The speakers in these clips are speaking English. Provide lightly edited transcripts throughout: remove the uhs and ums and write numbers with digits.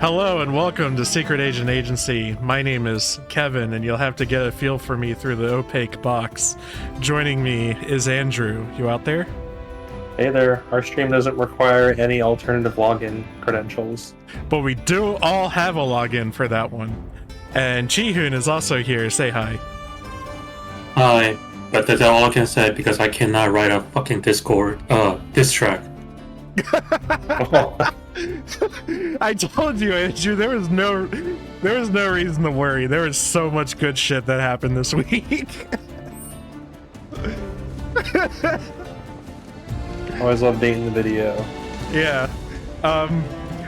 Hello and welcome to Secret Agent Agency. My name is Kevin, and you'll have to get a feel for me through the opaque box. Joining me is Andrew. You out there? Hey there. Our stream doesn't require any alternative login credentials. But we do all have a login for that one. And Jihun is also here. Say hi. Hi, but that's all I can say because I cannot write a fucking Discord, diss track. I told you, Andrew, there was no reason to worry. There was so much good shit that happened this week. Always love dating the video. Yeah.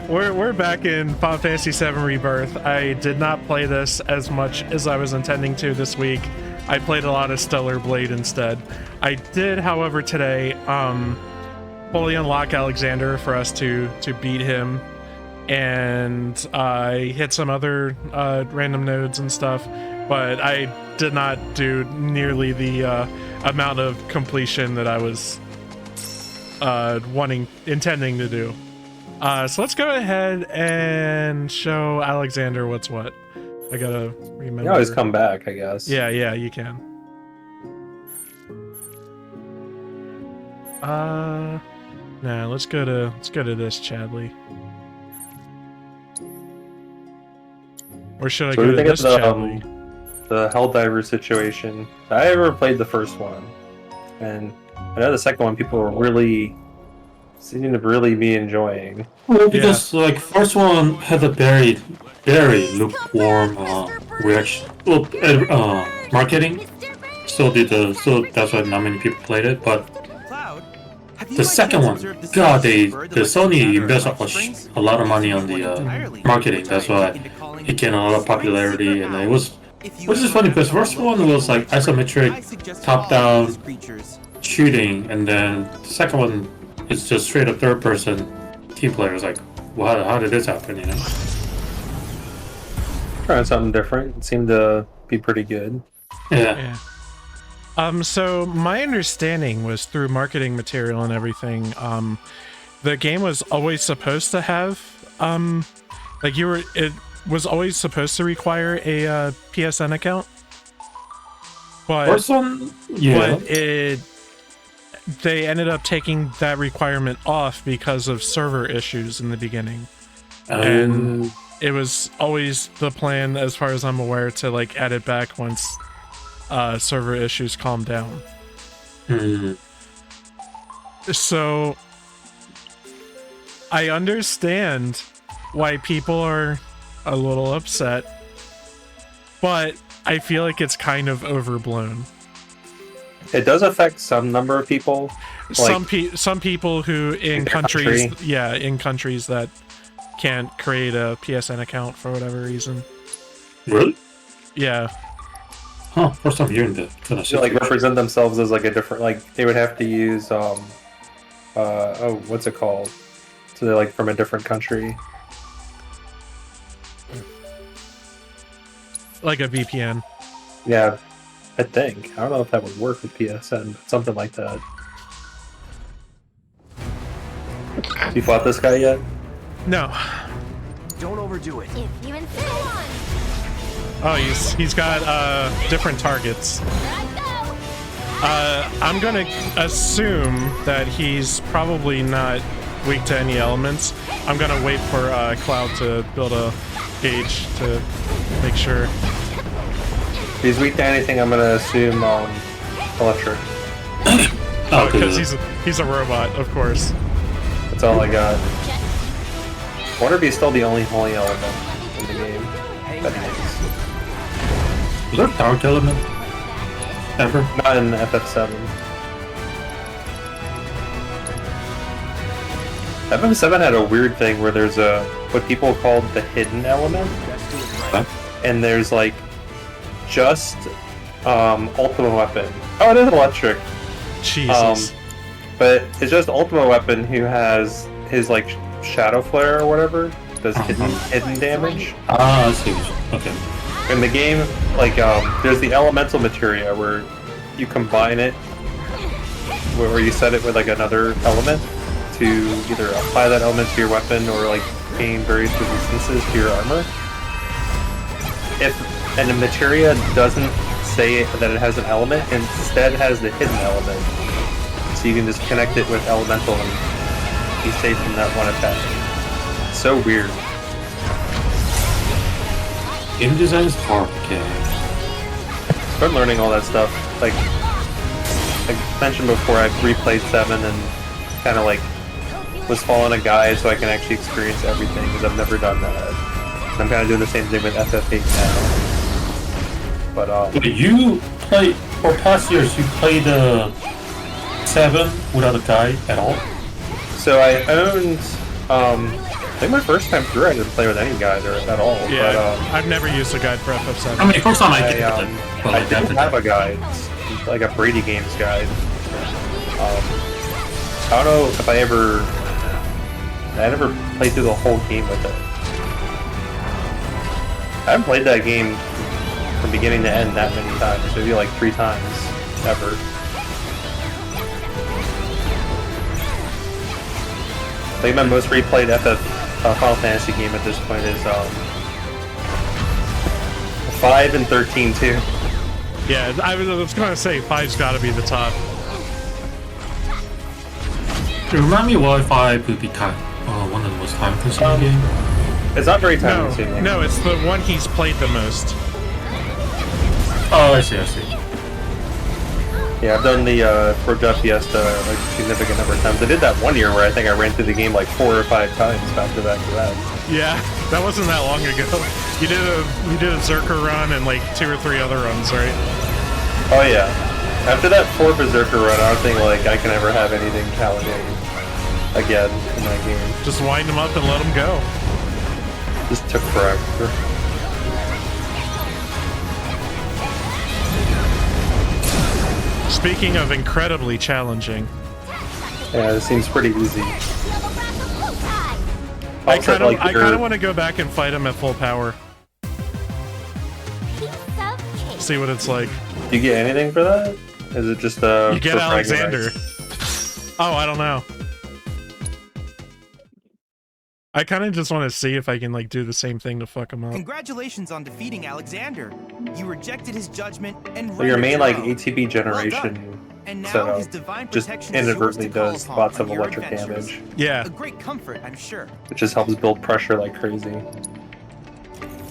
We're back in Final Fantasy VII Rebirth. I did not play this as much as I was intending to this week. I played a lot of Stellar Blade instead. I did, however, today fully unlock Alexander for us to beat him, and I hit some other random nodes and stuff, but I did not do nearly the amount of completion that I was intending to do. So let's go ahead and show Alexander what's what. I gotta remember. You always come back, I guess. Yeah, you can. Nah, let's go to this Chadley. Or should I go to this Chadley? The Helldiver situation. I ever played the first one, and I know the second one people were really seem to really be enjoying. Well, because like first one had a very lukewarm reaction. Well, marketing. So that's why not many people played it. But the second one, God, the Sony invested a lot of money on the marketing. That's why it gained a lot of popularity, and it was. Which is funny because first one was like isometric, top-down shooting, and then the second one is just straight up third-person team players. Like, wow, how did this happen? You know, Trying something different. It seemed to be pretty good. Yeah. So my understanding was through marketing material and everything, the game was always supposed to have, it was always supposed to require a PSN account. But, First one, yeah. But they ended up taking that requirement off because of server issues in the beginning. And it was always the plan, as far as I'm aware, to like add it back once server issues calm down. So I understand why people are a little upset, but I feel like it's kind of overblown. It does affect some number of people. Like, Some people who in countries that can't create a PSN account for whatever reason. Really? Yeah. Huh, first time hearing that. to like represent themselves as like a different, like they would have to use what's it called? So they're like from a different country. Like a VPN. Yeah, I think. I don't know if that would work with PSN, but something like that. You fought this guy yet? No. Don't overdo it. If you insist. Oh, he's got different targets. I'm gonna assume that he's probably not weak to any elements. I'm gonna wait for Cloud to build a gauge to make sure. If he's weak to anything, I'm gonna assume electric. Oh, because he's a robot, of course. That's all I got. I wonder if he's still the only holy element in the game. That he is. Is there a dark element? Ever? Not in FF7. FF7 had a weird thing where there's what people called the hidden element. Huh? And there's like just ultimate weapon. Oh, it is electric. Jesus. But it's just ultimate weapon who has his like shadow flare or whatever. Does hidden damage. Ah, I see. Okay. In the game, like, there's the elemental materia where you combine it, where you set it with like another element to either apply that element to your weapon or like gain various resistances to your armor. And the materia doesn't say that it has an element, and instead has the hidden element. So you can just connect it with elemental and be safe from that one attack. So weird. Game design is hard, okay. Start learning all that stuff. Like I mentioned before, I've replayed 7 and kind of like was following a guide so I can actually experience everything, because I've never done that. And I'm kind of doing the same thing with FF8 now. But You play, for past years, you played 7 without a guide at all? so I owned, I think my first time through I didn't play with any guide or at all. Yeah, But, I've never used a guide for FF7. I mean, first time I did I it, but like didn't have a guide, like a Brady Games guide. I don't know if I never played through the whole game with it. I haven't played that game from beginning to end that many times, maybe like 3 times ever. I think my most replayed Final Fantasy game at this point is 5 and 13 too. Yeah, I was gonna say 5's gotta be the top. Remind me why 5 would be one of the most time-consuming games. It's not very time consuming. No, it's the one he's played the most. Oh, I see. Yeah, I've done the Forja Fiesta like a significant number of times. I did that one year where I think I ran through the game like 4 or 5 times back to back to back. Yeah, that wasn't that long ago. You did a Zerker run and like 2 or 3 other runs, right? Oh yeah. After that 4 Berserker run, I don't think like I can ever have anything challenging again in that game. Just wind them up and let them go. Just took forever. Speaking of incredibly challenging, Yeah, it seems pretty easy. I Also, kind of like, want to go back and fight him at full power. See what it's like. Do you get anything for that? Is it just You get for Alexander. fragments? Oh, I don't know. I kind of just want to see if I can like do the same thing to fuck him up. Congratulations on defeating Alexander. You rejected his judgment and So your rendered main your like own. ATB generation And now setup his divine just protection is yours inadvertently to call does upon lots on of your electric adventures. damage, Yeah, A great comfort, I'm sure. which just helps build pressure like crazy.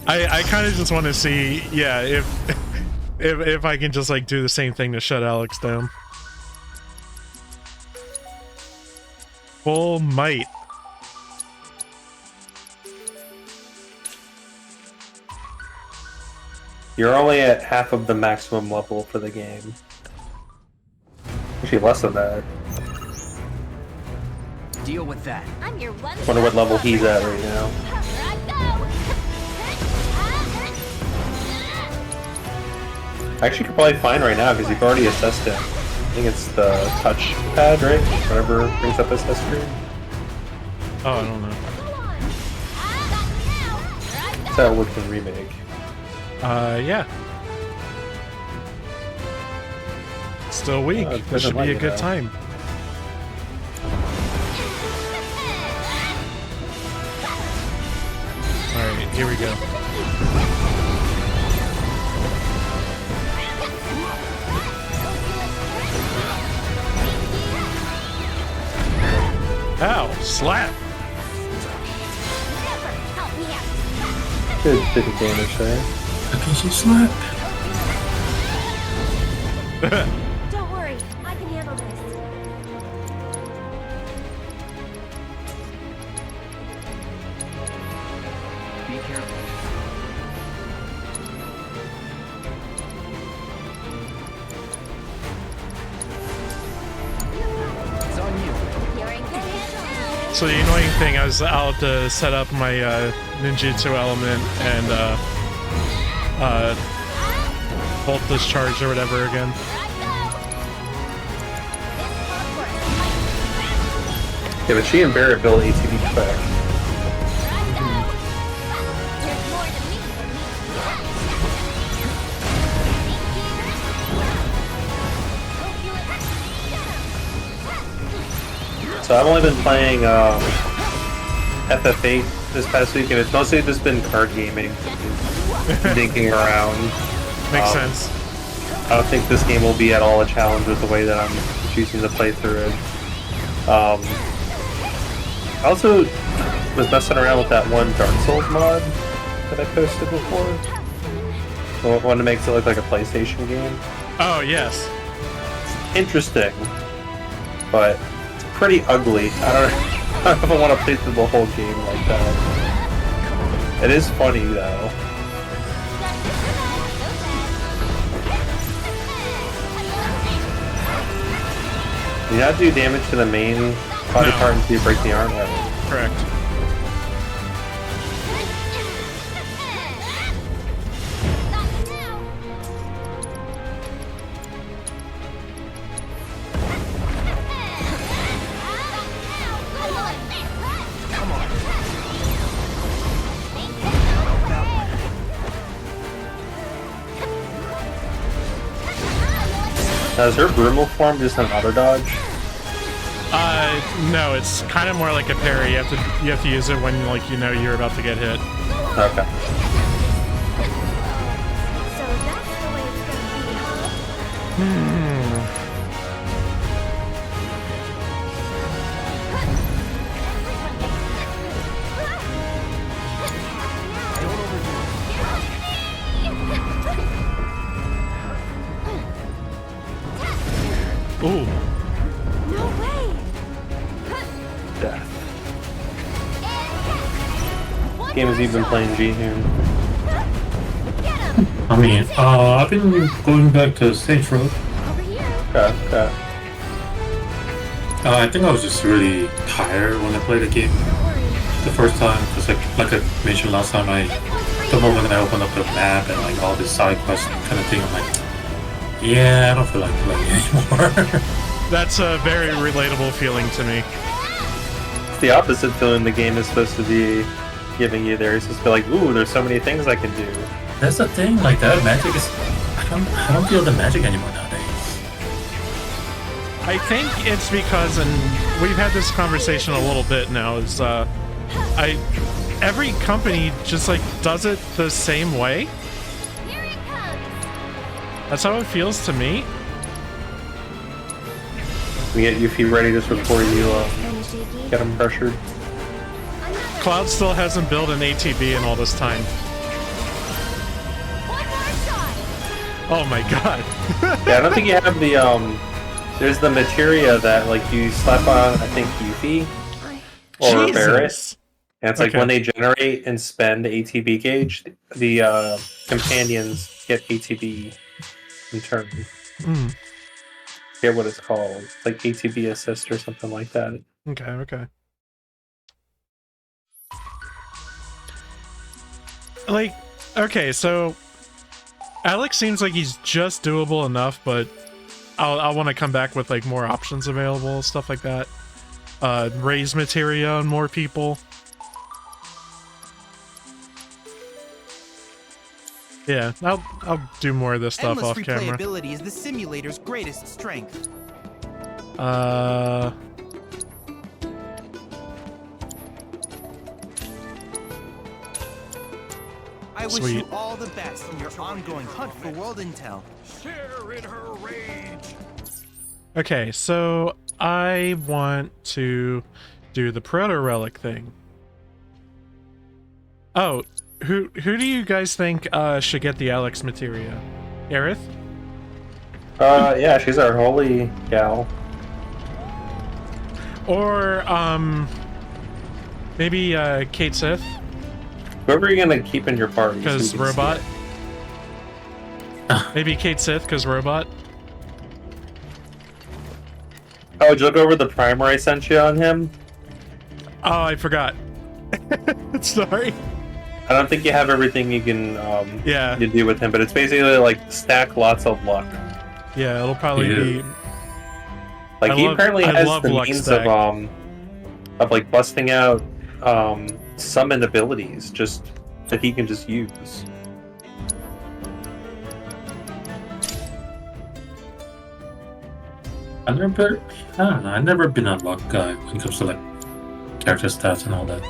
I kind of just want to see, yeah, if I can just like do the same thing to shut Alex down. Full might. You're only at half of the maximum level for the game. Actually, less than that. Deal with that. I'm your one. Wonder what level he's at right now. I actually could probably find right now because you've already assessed him. I think it's the touch pad, right? Whatever brings up assess screen. Oh, I don't know. That's how it looked in Remake. Yeah. Still weak. It This should doesn't be a let good me time. Alright, here we go. Ow, slap! Good bit of damage there. I can so slap. Don't worry, I can handle this. Be careful. It's on you. You're in good hands. So the annoying thing, I was out to set up my ninjutsu element and bolt discharge or whatever again. Yeah, but she and Barrett build ATB quick. So I've only been playing FF8 this past weekend. It's mostly just been card gaming, dinking around. Makes sense. I don't think this game will be at all a challenge with the way that I'm choosing to play through it. I also was messing around with that one Dark Souls mod that I posted before. The one that makes it look like a PlayStation game. Oh, yes. Interesting, but it's pretty ugly. I don't know if I want to play through the whole game like that. It is funny though. You have to do damage to the main body part until you break the arm. Right? Correct. Now, is her Brumal form just an auto dodge? No, it's kind of more like a parry. You have to use it when you're about to get hit. Okay. So that's the way it's gonna be, huh? Ooh. No way! Death. Games you've been playing, Jihun? I mean, I've been going back to Saints Row. Over here. Okay. I think I was just really tired when I played the game the first time. Because like I mentioned last time, the moment I opened up the map and like all this side quest kind of thing, I'm like, yeah, I don't feel like playing anymore. That's a very relatable feeling to me. It's the opposite feeling the game is supposed to be giving you there. It's just feel like, ooh, there's so many things I can do. That's the thing, like that magic is, I don't feel the magic anymore nowadays. I think it's because, and we've had this conversation a little bit now, is every company just like does it the same way. Here it comes. That's how it feels to me. We get Yuffie ready just before you Kinda shaky. get him pressured. Cloud still hasn't built an ATB in all this time. One more shot. Oh my god. Yeah, I don't think you have the there's the materia that like you slap on, I think, Yuffie or Barret. Jesus. And it's like Okay. when they generate and spend ATB gauge, the companions get ATB in turn. Mm. I forget what it's called. It's like ATB assist or something like that. Okay. Like, okay, so Alex seems like he's just doable enough, but I'll want to come back with like more options available, stuff like that. Raise materia on more people. Yeah, I'll do more of this stuff Endless off camera. replayability is the simulator's greatest strength. I wish Sweet. you all the best in your ongoing hunt for world intel. Share in her rage. Okay, so I want to do the proto relic thing. Oh, who do you guys think should get the Alex materia? Aerith? Yeah, she's our holy gal. Or maybe Kate Sith? Whoever you're gonna keep in your party. so Because you can robot? see Maybe Kate Sith because robot? it. Oh, did you look over the primer I sent you on him? Oh, I forgot. Sorry. I don't think you have everything you can Yeah. you do with him, but it's basically like stack lots of luck. Yeah, it'll probably be... Like I he love- apparently I has love the luck means stack. of like busting out summoned abilities just that he can just use. I don't know, I've never been a luck guy when it comes to like character stats and all that.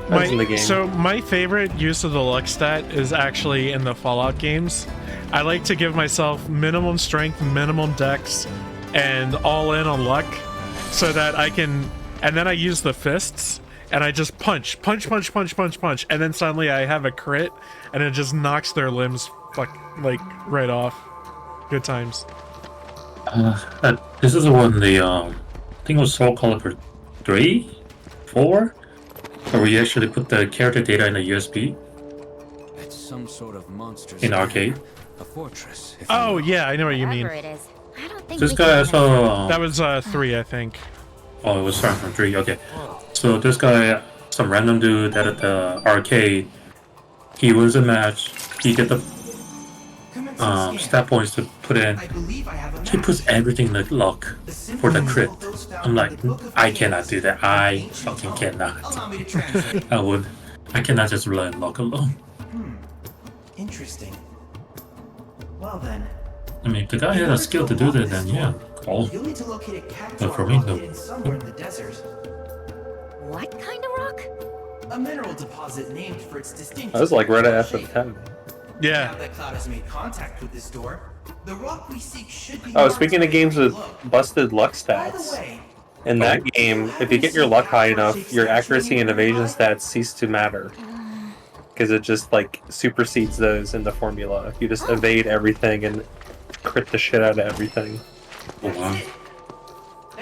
That's in the game. So my favorite use of the luck stat is actually in the Fallout games. I like to give myself minimum strength, minimum dex, and all in on luck, so that I can. And then I use the fists, and I just punch, and then suddenly I have a crit, and it just knocks their limbs like right off. Good times. This is the one I think it was Soul Calibur 3, 4, where we actually put the character data in a USB It's some sort of monster. in arcade. A fortress. Oh yeah, I know what you mean. Whatever it is. I don't think This we guy can also. That was 3, I think. Oh, it was starting from 3. Okay, so this guy, some random dude at the arcade, he wins a match. He get the stat points to put in. He puts everything like luck for the crit. I'm like, I cannot do that. I fucking cannot. I cannot just rely on luck alone. Interesting. Well then, I mean, if the guy had a skill to do that, then yeah, cool. you'll need to locate a cactuar But for me, rock no. hidden somewhere in the desert. What kind of rock? A mineral deposit named for its distinct. I was like right at shape. FF10. Yeah. Now that Cloud has made contact with this door, the rock we seek should be. Oh, marked speaking of where games we with look. busted luck By the stats, way, in that game, if you get your luck high enough, your accuracy and evasion stats cease to matter. Because it just like supersedes those in the formula. You just evade everything and crit the shit out of everything. Oh, wow.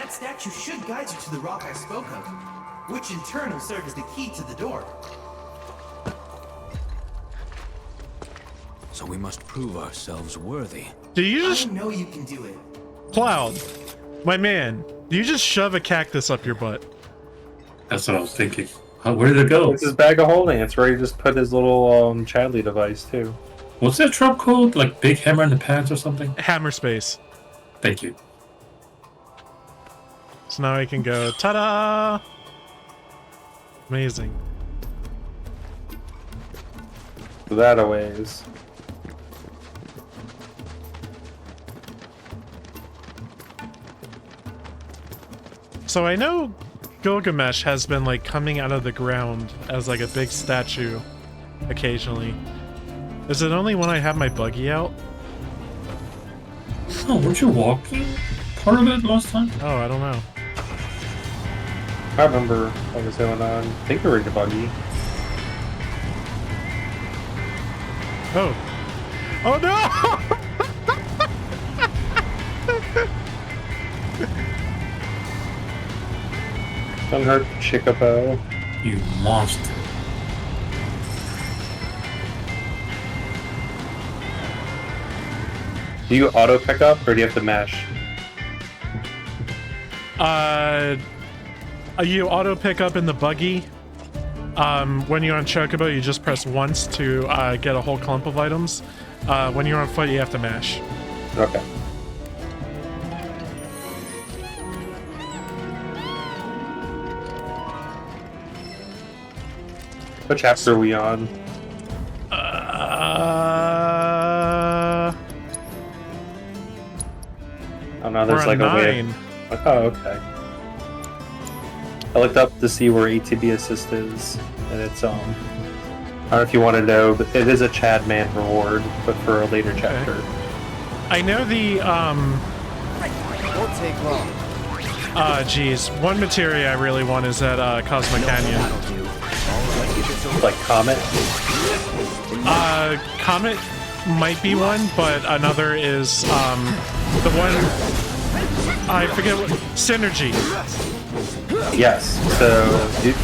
that statue should guide you to the rock I spoke of, which in turn will serve as the key to the door. So we must prove ourselves worthy. Do you I just know you can do it. Cloud, my man? Do you just shove a cactus up your butt? That's what I was thinking. Where did it go? It's his bag of holding. It's where he just put his little Chadley device too. What's that trap called? Like Big Hammer in the Pants or something? Hammer space. Thank you. So now I can go. Ta-da! Amazing. That a ways. So I know Gilgamesh has been like coming out of the ground as like a big statue occasionally. Is it only when I have my buggy out? Oh, weren't you walking part of it last time? Oh, I don't know. I remember what was going on. I think we were in the buggy. Oh. Oh no! Don't hurt Chicapo. You monster. Do you auto pick up or do you have to mash? You auto pick up in the buggy. When you're on Chocobo, you just press once to get a whole clump of items. When you're on foot, you have to mash. Okay. What chapter are we on? Oh no, there's we're like on a way. 9. Oh, okay. I looked up to see where ATB assist is, and it's I don't know if you want to know, but it is a Chad Man reward, but for a later chapter. I know the Won't take long. geez, one materia I really want is at Cosmic Canyon. That'll do. Let's get this over. Like Comet. Comet might be one, but another is the one I forget what Synergy. Yes. So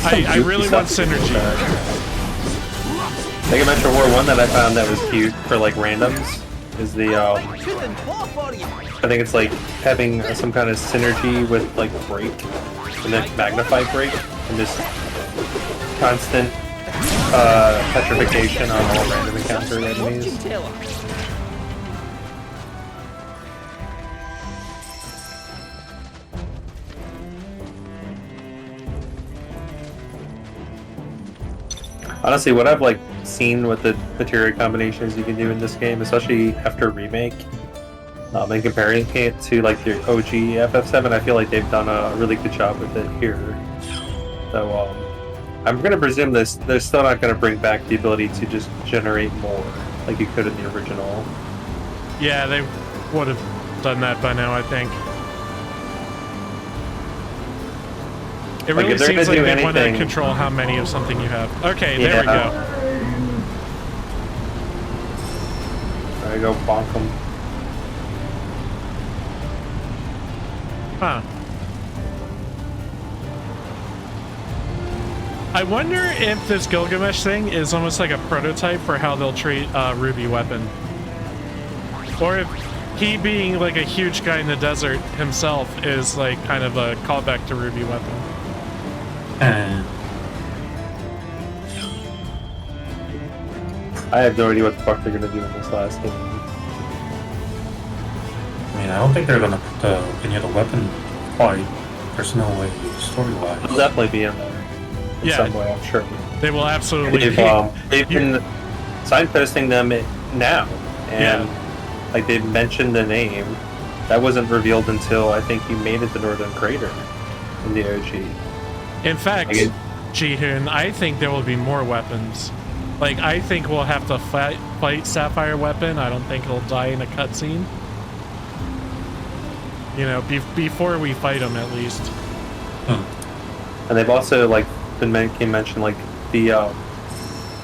I really want Synergy. Mega Metro War 1 that I found that was cute for like randoms is the I think it's like having some kind of synergy with like break and then magnify break and just constant petrification on all random encounter enemies. Honestly, what I've like seen with the materia combinations you can do in this game, especially after remake, and comparing it to like the OG FF7, I feel like they've done a really good job with it here. So I'm gonna presume this. They're still not gonna bring back the ability to just generate more, like you could in the original. Yeah, they would have done that by now, I think. It Like, really if they're seems gonna like do they want to anything- control how many of something you have. Okay, there we Yeah. go. There you go, bonk them. Huh. I wonder if this Gilgamesh thing is almost like a prototype for how they'll treat Ruby Weapon. Or if he being like a huge guy in the desert himself is like kind of a callback to Ruby Weapon. I have no idea what the fuck they're gonna do in this last game. I mean, I don't think they're gonna put any other weapon fight. There's no way story-wise. It'll definitely be in there in Yeah. some way, I'm sure. They will absolutely They've been signposting them now, and like they mentioned the name. That wasn't revealed until I think you made it to Northern Crater in the OG. In fact, Like Jihun, I think there will be more weapons. Like, I think we'll have to fight Sapphire Weapon. I don't think he'll die in a cutscene. You know, before we fight him, at least. And they've also like been mentioned like the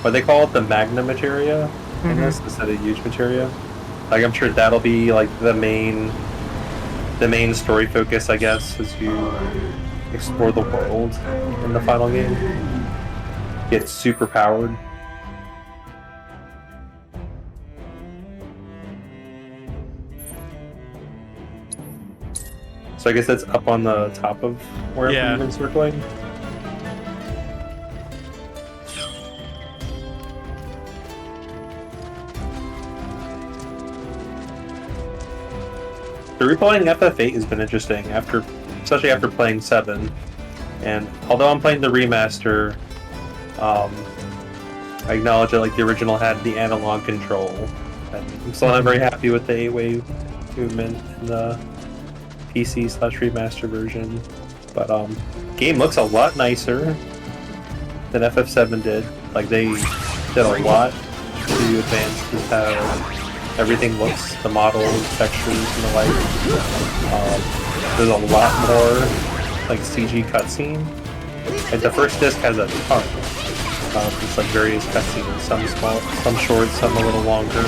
what they call it, the Magna Materia in this instead of huge materia. Like I'm sure that'll be like the main story focus, I guess, as you explore the world in the final game. Get super powered. So I guess that's up on the top of where we've been circling. The replaying FF8 has been interesting, especially after playing 7. And although I'm playing the remaster, I acknowledge that like the original had the analog control. And I'm still not very happy with the 8-way movement in the PC/remaster version. But game looks a lot nicer than FF7 did. Like they did a lot to advance this how everything looks, the models, textures, and the like. There's a lot more like CG cutscene. Like the first disc has a ton. It's like various cutscenes, some small, some short, some a little longer.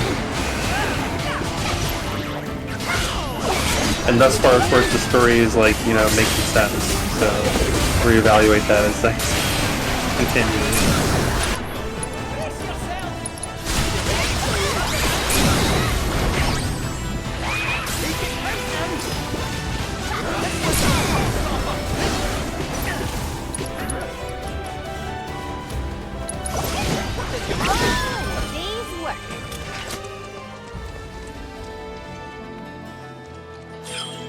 And thus far, of course, the story is like, you know, making sense. So reevaluate that as things continue.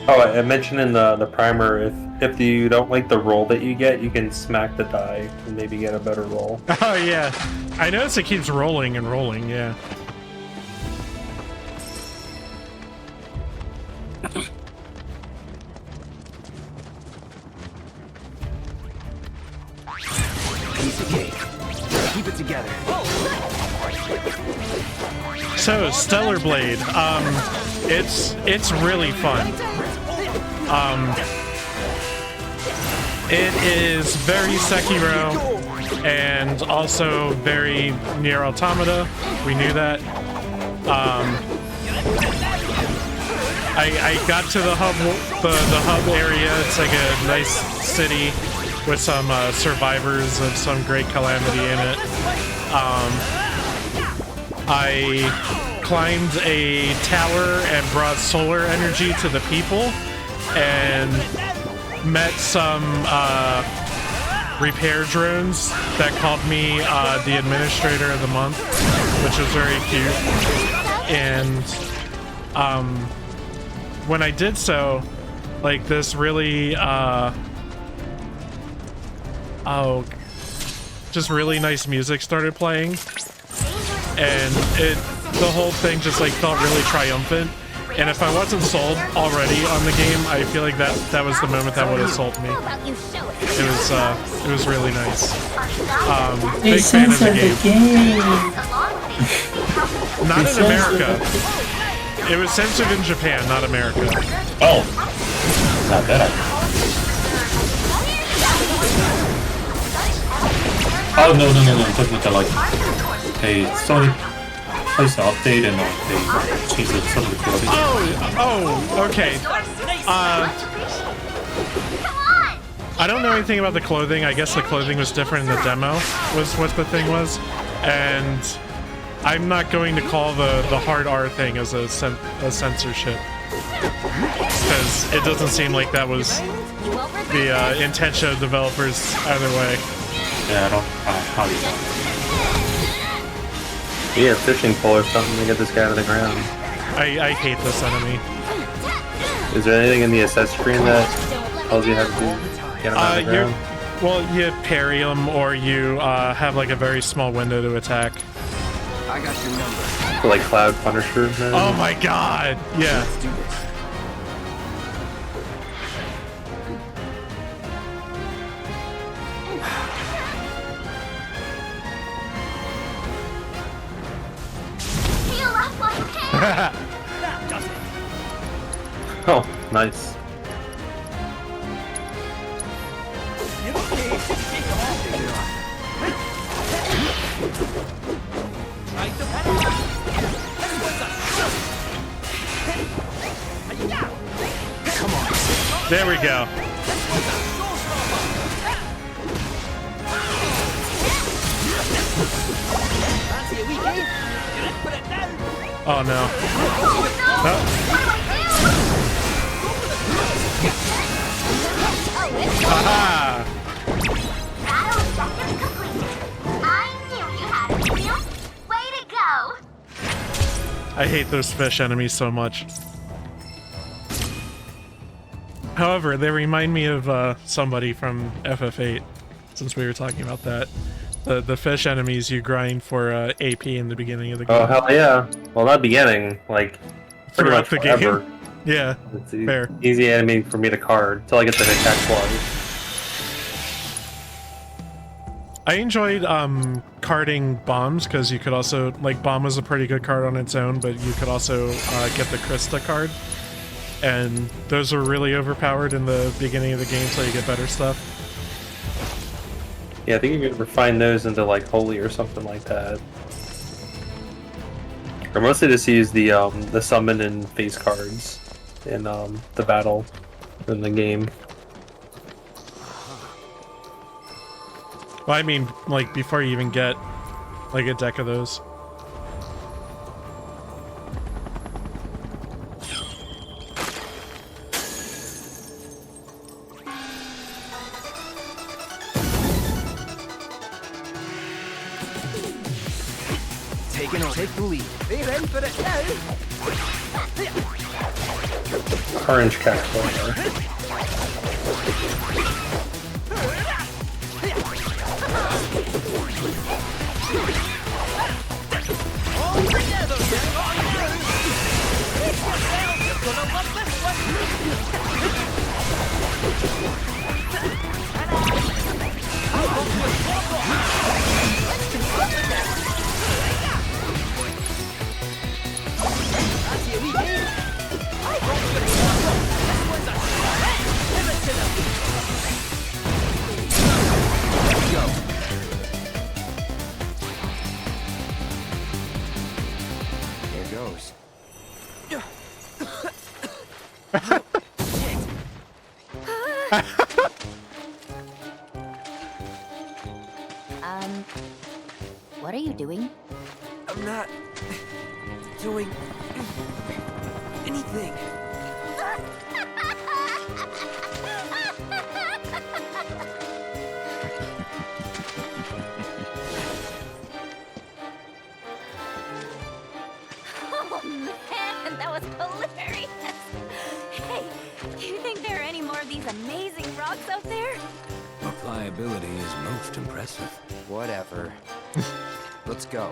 Oh, I mentioned in the primer, if you don't like the roll that you get, you can smack the die and maybe get a better roll. Oh yeah, I notice it keeps rolling and rolling. Yeah. Piece of cake. Keep it together. So Stellar Blade, it's really fun. It is very Sekiro and also very Nier Automata. We knew that. I got to the hub area. It's like a nice city with some survivors of some great calamity in it. I climbed a tower and brought solar energy to the people and met some repair drones that called me the administrator of the month, which was very cute. And when I did so, like this really just really nice music started playing, and the whole thing just like felt really triumphant. And if I wasn't sold already on the game, I feel like that was the moment that would have sold me. It was really nice. Big fan of the game. Not in America. It was censored in Japan, not America. Oh, not that. Oh no! I'm talking about like Sony placed an update and they changed some of the clothing. Oh, okay. I don't know anything about the clothing. I guess the clothing was different in the demo, was what the thing was. And I'm not going to call the hard R thing as a censorship. Because it doesn't seem like that was the intention of developers either way. Yeah, I hardly don't. Yeah, fishing pole or something to get this guy to the ground. I hate this enemy. Is there anything in the assess screen that tells you how to get him out of the ground? Well, you parry him or you have like a very small window to attack. I got your number. For like Cloud Punisher, man? Oh my god! Yeah. Let's do this. Oh, nice. There we go. Oh no. Oh. Aha! Way to go! I hate those fish enemies so much. However, they remind me of somebody from FF8, since we were talking about that. The fish enemies you grind for AP in the beginning of the game. Oh, hell yeah. Well, not beginning, like, pretty Throughout much the forever. game. Yeah, It's fair. easy enemy for me to card, until I get the attack slug. I enjoyed carding bombs, because you could also, like, bomb was a pretty good card on its own, but you could also get the Krista card. And those are really overpowered in the beginning of the game, so you get better stuff. Yeah, I think you can refine those into, like, Holy or something like that. Or mostly just use the summon and face cards in the battle in the game. Well, I mean, like, before you even get, like, a deck of those. Take the lead. Are you ready for it now? Orange Caterpillar. All together, gang, on you! You're gonna love this one! That's your wee game. I hope you're this one's a pivot to them. Let's go. There goes. What are you doing? I'm not doing anything. Oh man, that was hilarious! Hey, do you think there are any more of these amazing rocks out there? Pliability is most impressive. Whatever. Let's go.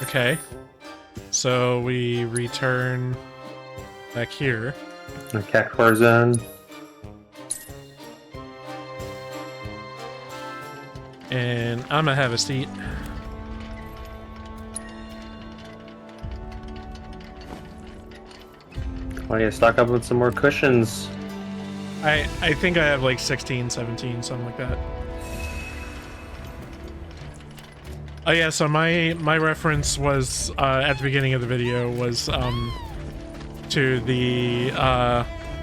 Okay. So we return back here. The cactuar zone. And I'm gonna have a seat. I need to stock up with some more cushions. I think I have like 16, 17, something like that. Oh yeah, so my reference was at the beginning of the video was to the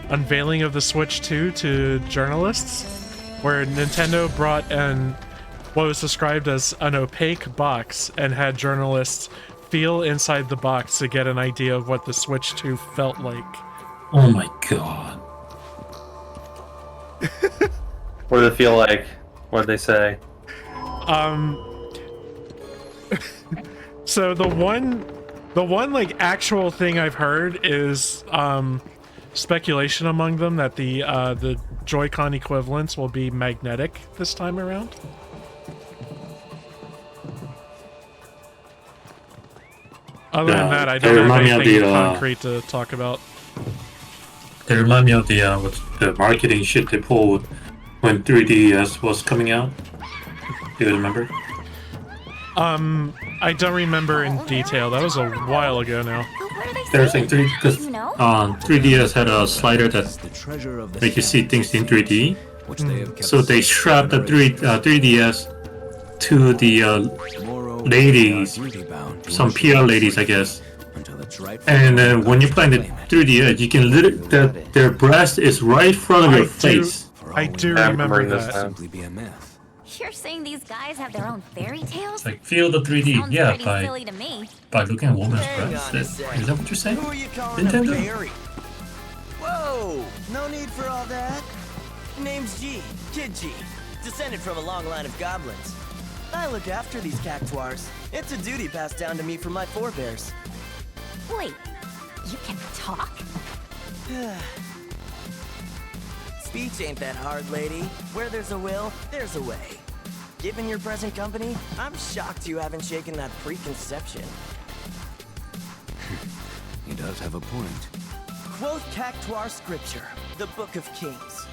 unveiling of the Switch 2 to journalists, where Nintendo brought an what was described as an opaque box and had journalists feel inside the box to get an idea of what the Switch 2 felt like. Oh my god. What did it feel like? What did they say? So the one like actual thing I've heard is speculation among them that the Joy-Con equivalents will be magnetic this time around. Other than that, I don't have anything concrete to talk about. They remind me of the marketing shit they pulled when 3DS was coming out. Do you remember? I don't remember in detail. That was a while ago now. They were saying 3DS had a slider that make you see things in 3D. So they strapped the 3DS to the ladies, some PR ladies, I guess. And when you're playing the 3DS, you can their breast is right in front of your face. I do remember that. You're saying these guys have their own fairy tales? It's like feel the 3D, Sounds yeah, pretty silly to me. by looking at a woman's breast. Is that what you're saying? Who are you calling Nintendo? a fairy? Whoa! No need for all that. Name's G, Kid G. Descended from a long line of goblins. I look after these cactuars. It's a duty passed down to me from my forebears. Wait, you can talk? Speech ain't that hard, lady. Where there's a will, there's a way. Given your present company, I'm shocked you haven't shaken that preconception. He does have a point. Quote Cactuar scripture, the Book of Kings.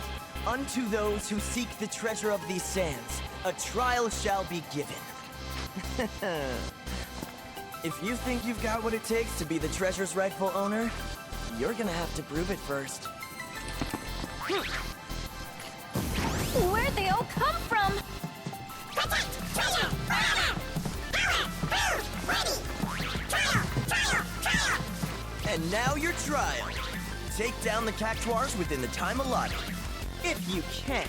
Unto those who seek the treasure of these sands, a trial shall be given. If you think you've got what it takes to be the treasure's rightful owner, you're gonna have to prove it first. Where'd they all come from? And now your trial. Take down the cactuars within the time allotted. If you can.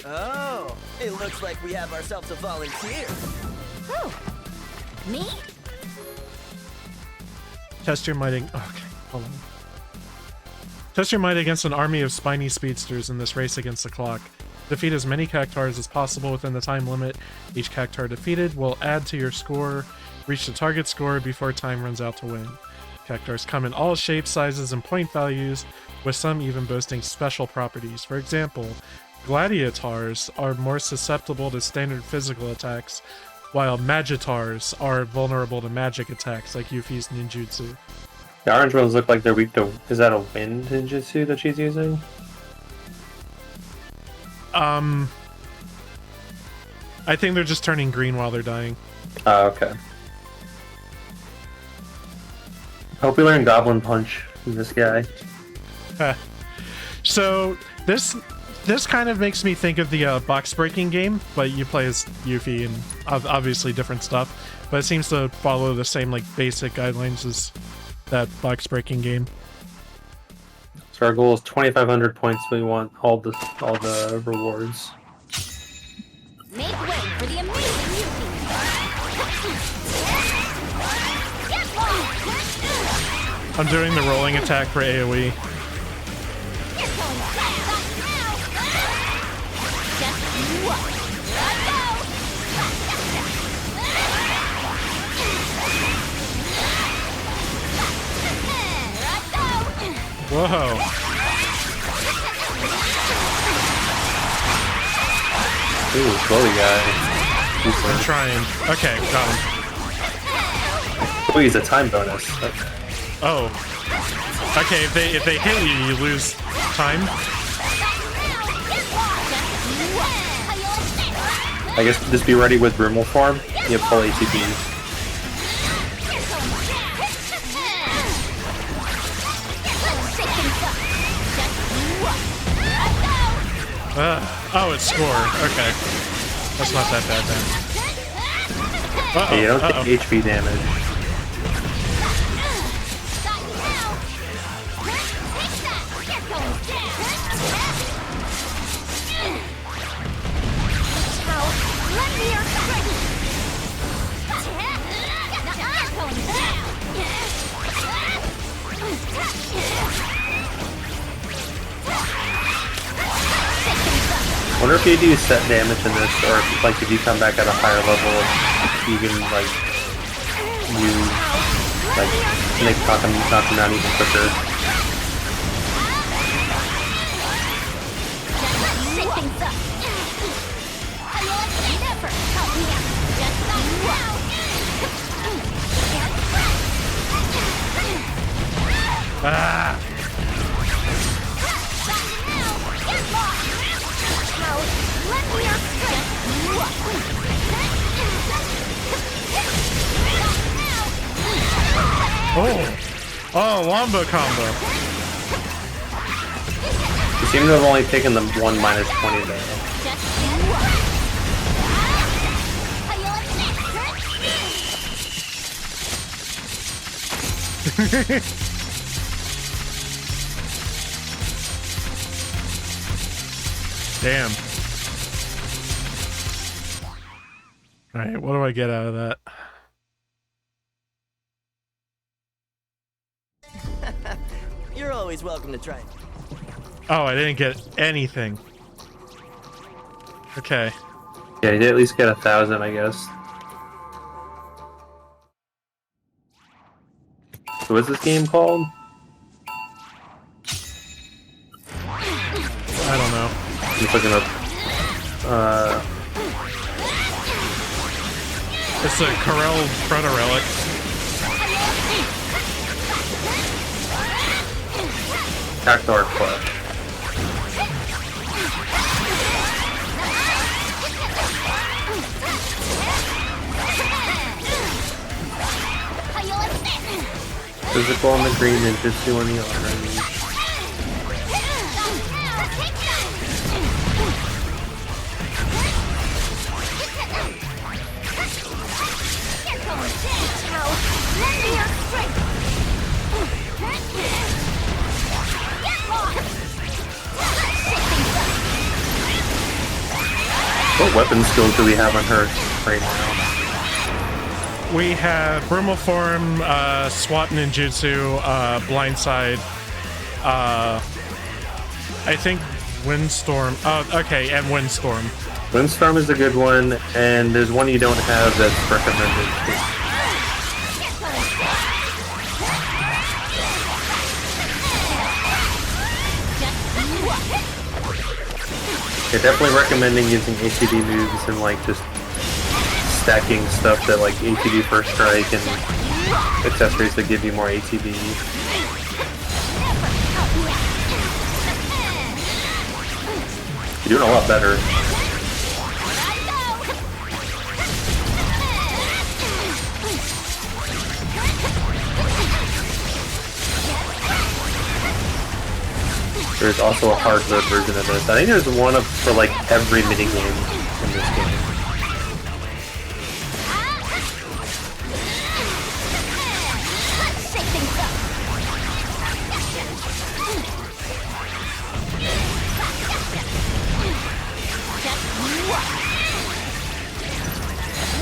Oh, it looks like we have ourselves a volunteer. Who? Me? Test your might. Okay, hold on. Test your might against an army of spiny speedsters in this race against the clock. Defeat as many cactuars as possible within the time limit. Each cactuar defeated will add to your score. Reach the target score before time runs out to win. Cactuars come in all shapes, sizes, and point values, with some even boasting special properties. For example, gladiators are more susceptible to standard physical attacks, while magitars are vulnerable to magic attacks like Yuffie's ninjutsu. The orange ones look like they're weak to... Is that a wind ninjutsu that she's using? I think they're just turning green while they're dying. Oh, okay. Hope we learn Goblin Punch from this guy. So this kind of makes me think of the box breaking game, but you play as Yuffie and obviously different stuff. But it seems to follow the same like basic guidelines as that box breaking game. So our goal is 2,500 points. We want all the rewards. Make way for the amazing Yuffie! I'm doing the rolling attack for AoE. You're going fast now! Just watch! Let's go! Whoa. Ooh, slowly guy. I'm trying. Okay, got him. Oh, he's a time bonus. Oh. Okay, if they hit you, you lose time. I guess just be ready with Brumal form. You have full ATB. Oh, it's score. Okay. That's not that bad then. Uh-oh, Hey, you don't take HP damage. I wonder if you do set damage in this, or if, like if you come back at a higher level, you can like knock him down even quicker. Ah! Oh, wombo combo. You seem to have only taken the one -20 there. Damn. Alright, what do I get out of that? You're always welcome to try. Oh, I didn't get anything. Okay. Yeah, you did at least get 1,000, I guess. So what's this game called? I don't know. I'm just looking up. It's a Corel proto-relic. Cactuar Club. Physical on the green and Jutsu on the orange. What weapon skills do we have on her right now? We have Brumal Form, SWAT Ninjutsu, Blindside, I think Windstorm. Oh, okay, and Windstorm. Windstorm is a good one, and there's one you don't have that's recommended. Yeah, definitely recommending using ATB moves and like just stacking stuff that like ATB first strike and accessories that give you more ATB. You're doing a lot better. There's also a hard mode version of this. I think there's one for like every minigame in this game.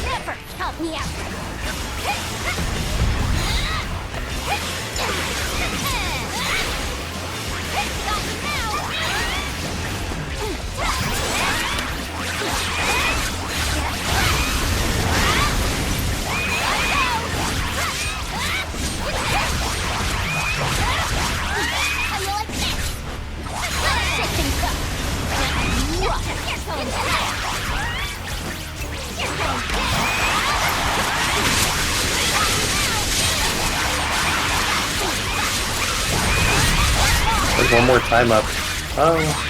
Never help me out. there's one more time up. Oh.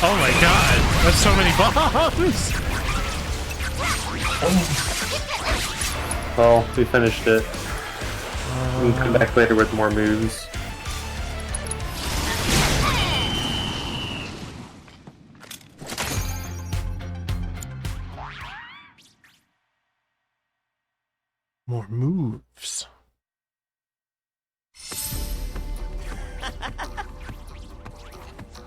Oh my god, that's so many bombs! Well, we finished it. We can come back later with more moves. More moves.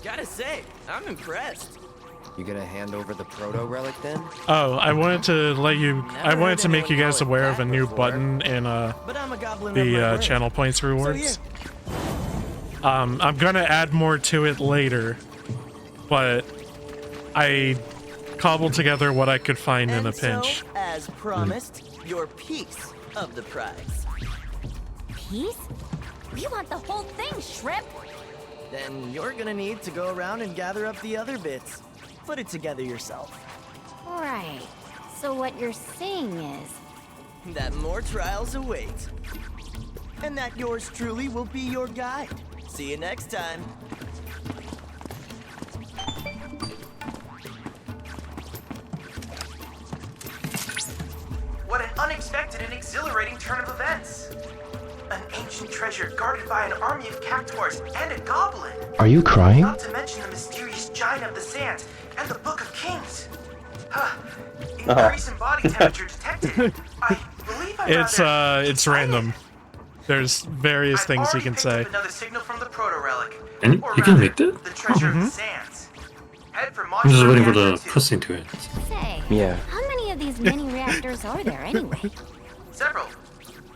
Gotta say, I'm impressed. You gonna hand over the proto relic then? Oh, I wanted to let you. I wanted to make you guys aware of a new button in But I'm a goblin of my the word. channel points rewards. So I'm gonna add more to it later, but I cobbled together what I could find in a And pinch. So, as promised, your piece of the prize. Peace? We want the whole thing, Shrimp! Then you're gonna need to go around and gather up the other bits. Put it together yourself. Right. So what you're saying is... That more trials await. And that yours truly will be your guide. See you next time. What an unexpected and exhilarating turn of events! An ancient treasure guarded by an army of cactuars and a goblin! Are you crying? Not to mention the mysterious giant of the sands and the Book of Kings! Huh. Increase in body temperature detected. I believe It's random. There's various things you can say. Another signal from the proto relic. And Or you can rather, make that? the treasure of the sands. Head for I'm just waiting for Monster the Reactor 2. cutscene to it. Say, Yeah. how many of these mini reactors are there anyway? Several.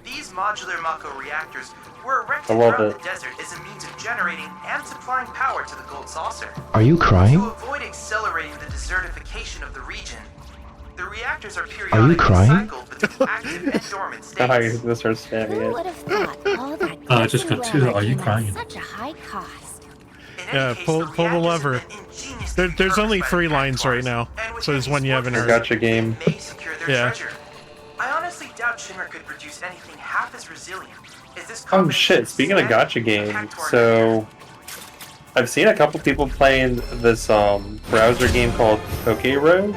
These modular Mako reactors were erected I love throughout it. the desert as a means of generating and supplying power to the gold saucer. Are you crying? To avoid accelerating the desertification of the region, the reactors are periodically crying? cycled between active and dormant Now how you're states. gonna start spamming Who it. would have thought all that I just got glamour two. Are you came at crying? such a high cost? In any Yeah, case, pull the reactors lever. have been ingeniously There's only repurposed by 3 the lines right Cactuars, now, and with so there's these one you haven't workers, heard. Gotcha game. may secure their Yeah. treasure. I honestly doubt Shinra could produce anything half as resilient as this Oh shit, speaking of gacha game, so I've seen a couple people playing this browser game called Poke Rogue.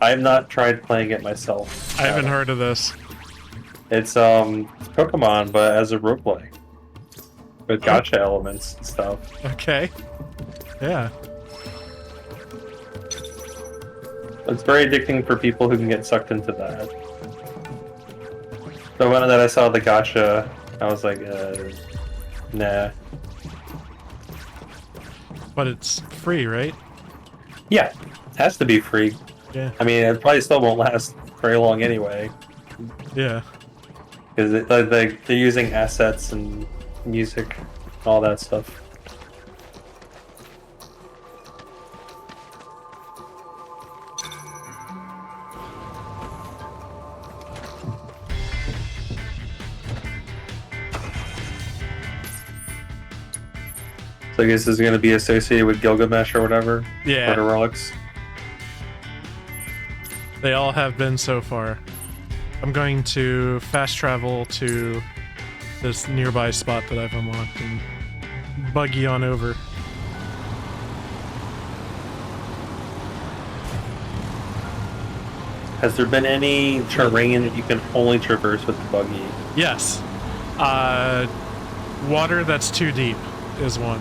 I have not tried playing it myself. I haven't heard of this. It's Pokemon but as a roleplay. With gacha elements and stuff. Okay. Yeah. It's very addicting for people who can get sucked into that. The one that I saw the gacha, I was like, nah. But it's free, right? Yeah, it has to be free. Yeah. I mean, it probably still won't last very long anyway. Yeah. Because they're using assets and music, all that stuff. So I guess this is going to be associated with Gilgamesh or whatever? Yeah. Or the relics? They all have been so far. I'm going to fast travel to this nearby spot that I've unlocked and buggy on over. Has there been any terrain that you can only traverse with the buggy? Yes. Water that's too deep is one.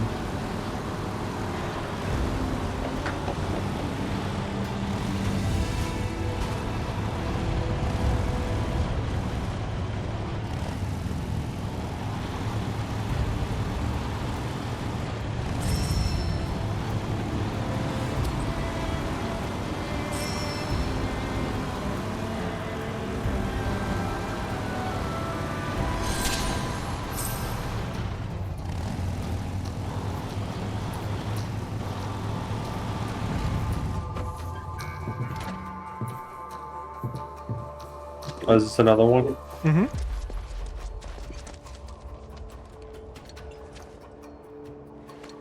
Oh, is this another one? Mm-hmm.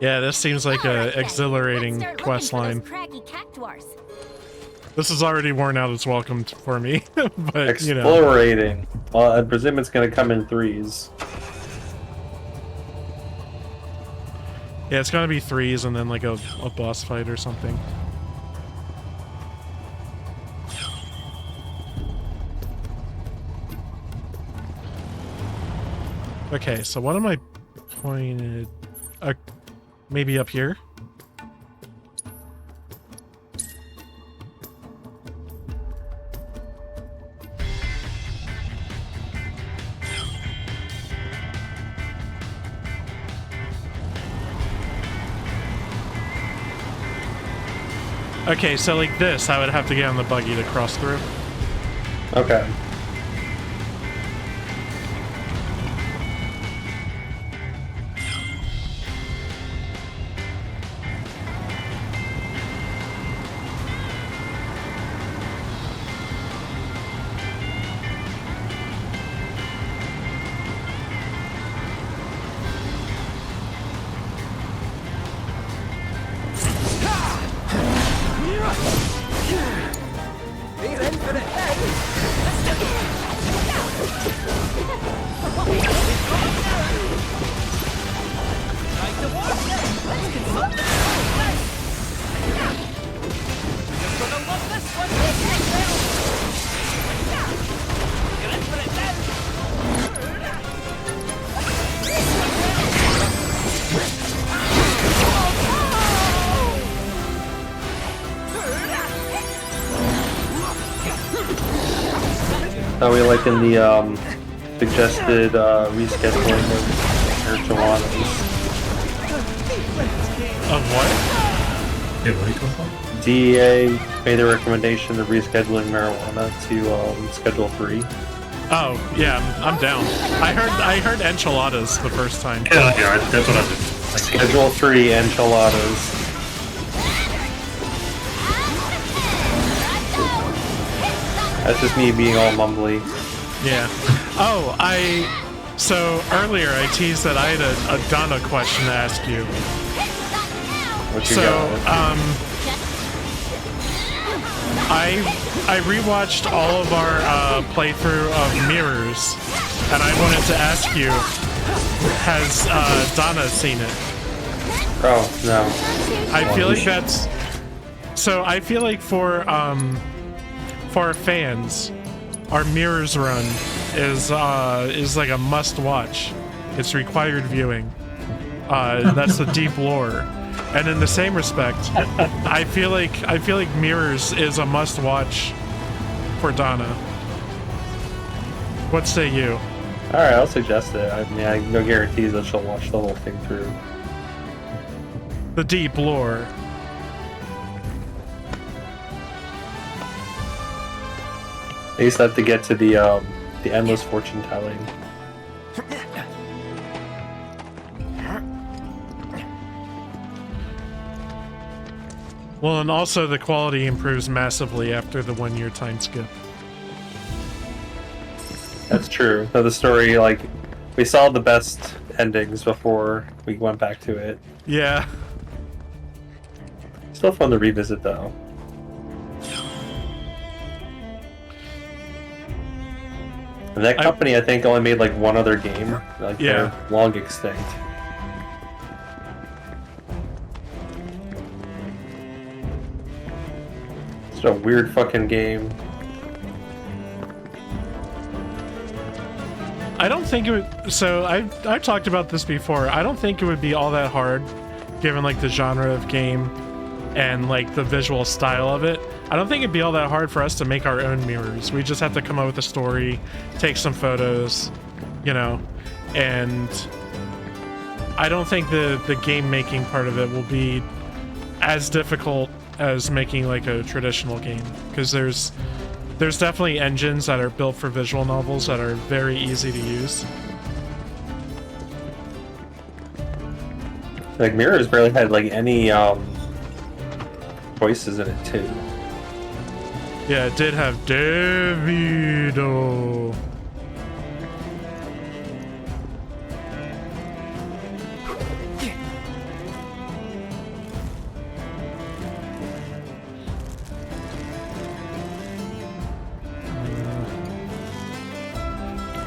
Yeah, this seems like All a right, then. exhilarating Let's start quest looking for line. those craggy cactuars. This has already worn out its welcome for me, but you know. Explorating. Well, I presume it's gonna come in threes. Yeah, it's gonna be threes and then like a boss fight or something. Okay, so what am I pointed? Maybe up here? Okay, so like this, I would have to get on the buggy to cross through. Okay. How we like in the suggested rescheduling of marijuana. Of what? Yeah, what are you talking about? DEA made the recommendation of rescheduling marijuana to Schedule 3. Oh yeah, I'm down. I heard enchiladas the first time. Yeah, that's what I did. Schedule 3 enchiladas. That's just me being all mumbly. Yeah. Oh, so earlier I teased that I had a Donna question to ask you. What you So, got? I rewatched all of our playthrough of Mirrors, and I wanted to ask you, has Donna seen it? Oh, no. I feel like that's... So I feel like for our fans, our Mirrors run is like a must-watch. It's required viewing. That's the deep lore. And in the same respect, I feel like Mirrors is a must-watch for Donna. What say you? Alright, I'll suggest it. I mean, I have no guarantees that she'll watch the whole thing through. The deep lore. I used to have to get to the endless fortune telling. Well, and also the quality improves massively after the 1 year time skip. That's true. So the story, like, we saw the best endings before we went back to it. Yeah. Still fun to revisit, though. And that company, I think, only made like one other game. Like, Yeah. they're long extinct. It's a weird fucking game. I don't think it would... So, I've talked about this before. I don't think it would be all that hard, given, like, the genre of game and, like, the visual style of it. I don't think it'd be all that hard for us to make our own mirrors. We just have to come up with a story, take some photos, you know, and I don't think the game-making part of it will be as difficult as making, like, a traditional game, because there's definitely engines that are built for visual novels that are very easy to use. Like, Mirrors barely had, like, any, voices in it, too. Yeah, it did have Davido.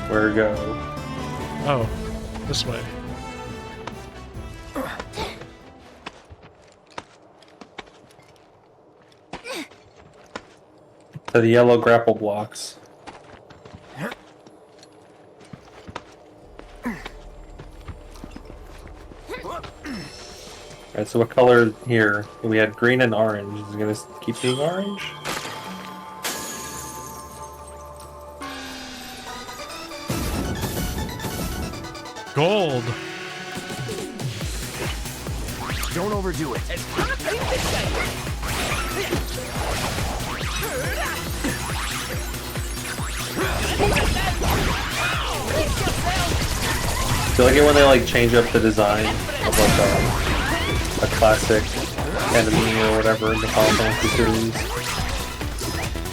Where go? Oh, this way. To the yellow grapple blocks. Alright, so what color here? We had green and orange. Is it gonna keep being orange? Gold. Don't overdo it. Do you like it when they like change up the design of like a classic enemy or whatever in the Final Fantasy series?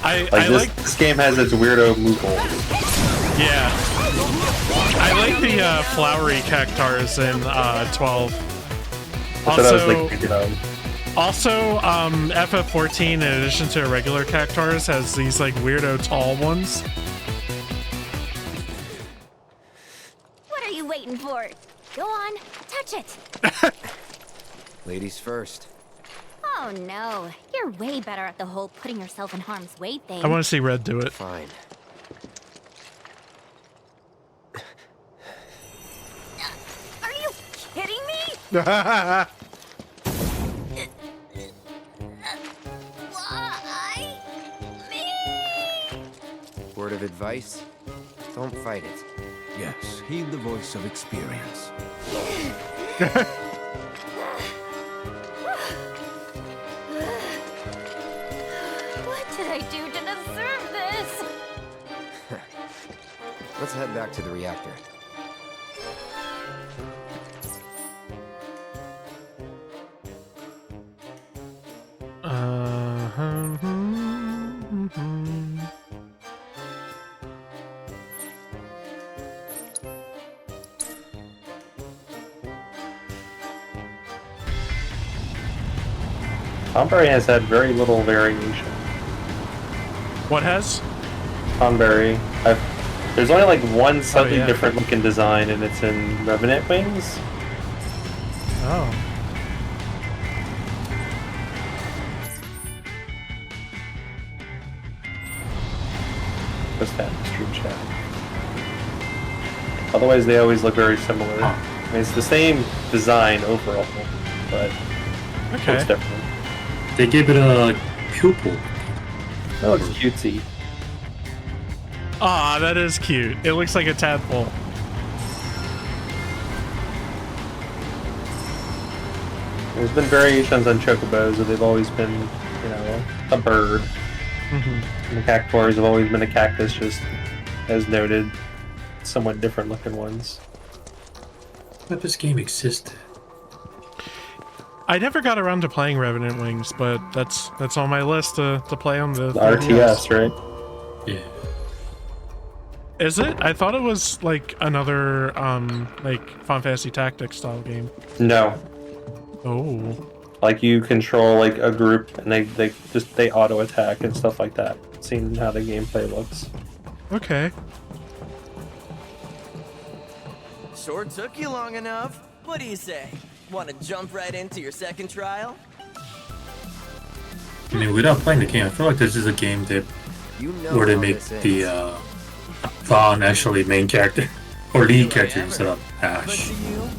I like this game has its weirdo Moogle. Yeah. I like the flowery cactars in 12. That's what I was thinking of. Also, FF14, in addition to regular cactars, has these like weirdo tall ones. What are you waiting for? Go on, touch it. Ladies first. Oh no, you're way better at the whole putting yourself in harm's way thing. I want to see Red do it. Fine. Are you kidding me? Why me? Word of advice? Don't fight it. Yes, heed the voice of experience. What did I do to deserve this? Let's head back to the reactor. Tonberry has had very little variation. What has? Tonberry. There's only like one slightly yeah. different looking design, and it's in Revenant Wings. Oh. Just that stream chat. Otherwise, they always look very similar. I mean, it's the same design overall, but Okay. it's different. They gave it a pupil. That looks cutesy. Ah, that is cute. It looks like a tadpole. There's been variations on chocobos, but they've always been, you know, a bird. Mm-hmm. And the cactuars have always been a cactus, just as noted, somewhat different looking ones. But this game existed. I never got around to playing Revenant Wings, but that's on my list to play on the RTS, right? Yeah. Is it? I thought it was like another like Final Fantasy Tactics style game. No. Oh. Like you control like a group and they auto attack and stuff like that. Seeing how the gameplay looks. Okay. Sure took you long enough. What do you say? Want to jump right into your second trial? I mean, without playing the game, I feel like this is a game that You know where they how make this the ends. Vaughn actually main character or lead character Ever. instead of But Ash. to you,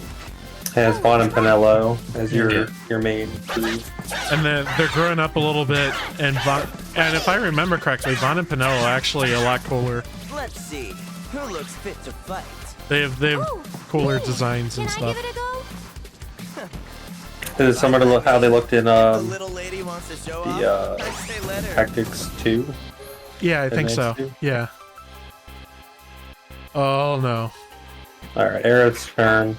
Has Vaughn and Pinello as Yeah. your main group. And then they're growing up a little bit, and if I remember correctly, Vaughn and Pinello are actually a lot cooler. let's see. Who looks fit to fight? They have Ooh, cooler hey, designs and can stuff. I give it a go? Is it similar to how they looked in The little lady wants to show the off. I say let her. Tactics 2? Yeah, I think so. Advanced Yeah. Oh no. Alright, Aerith's turn.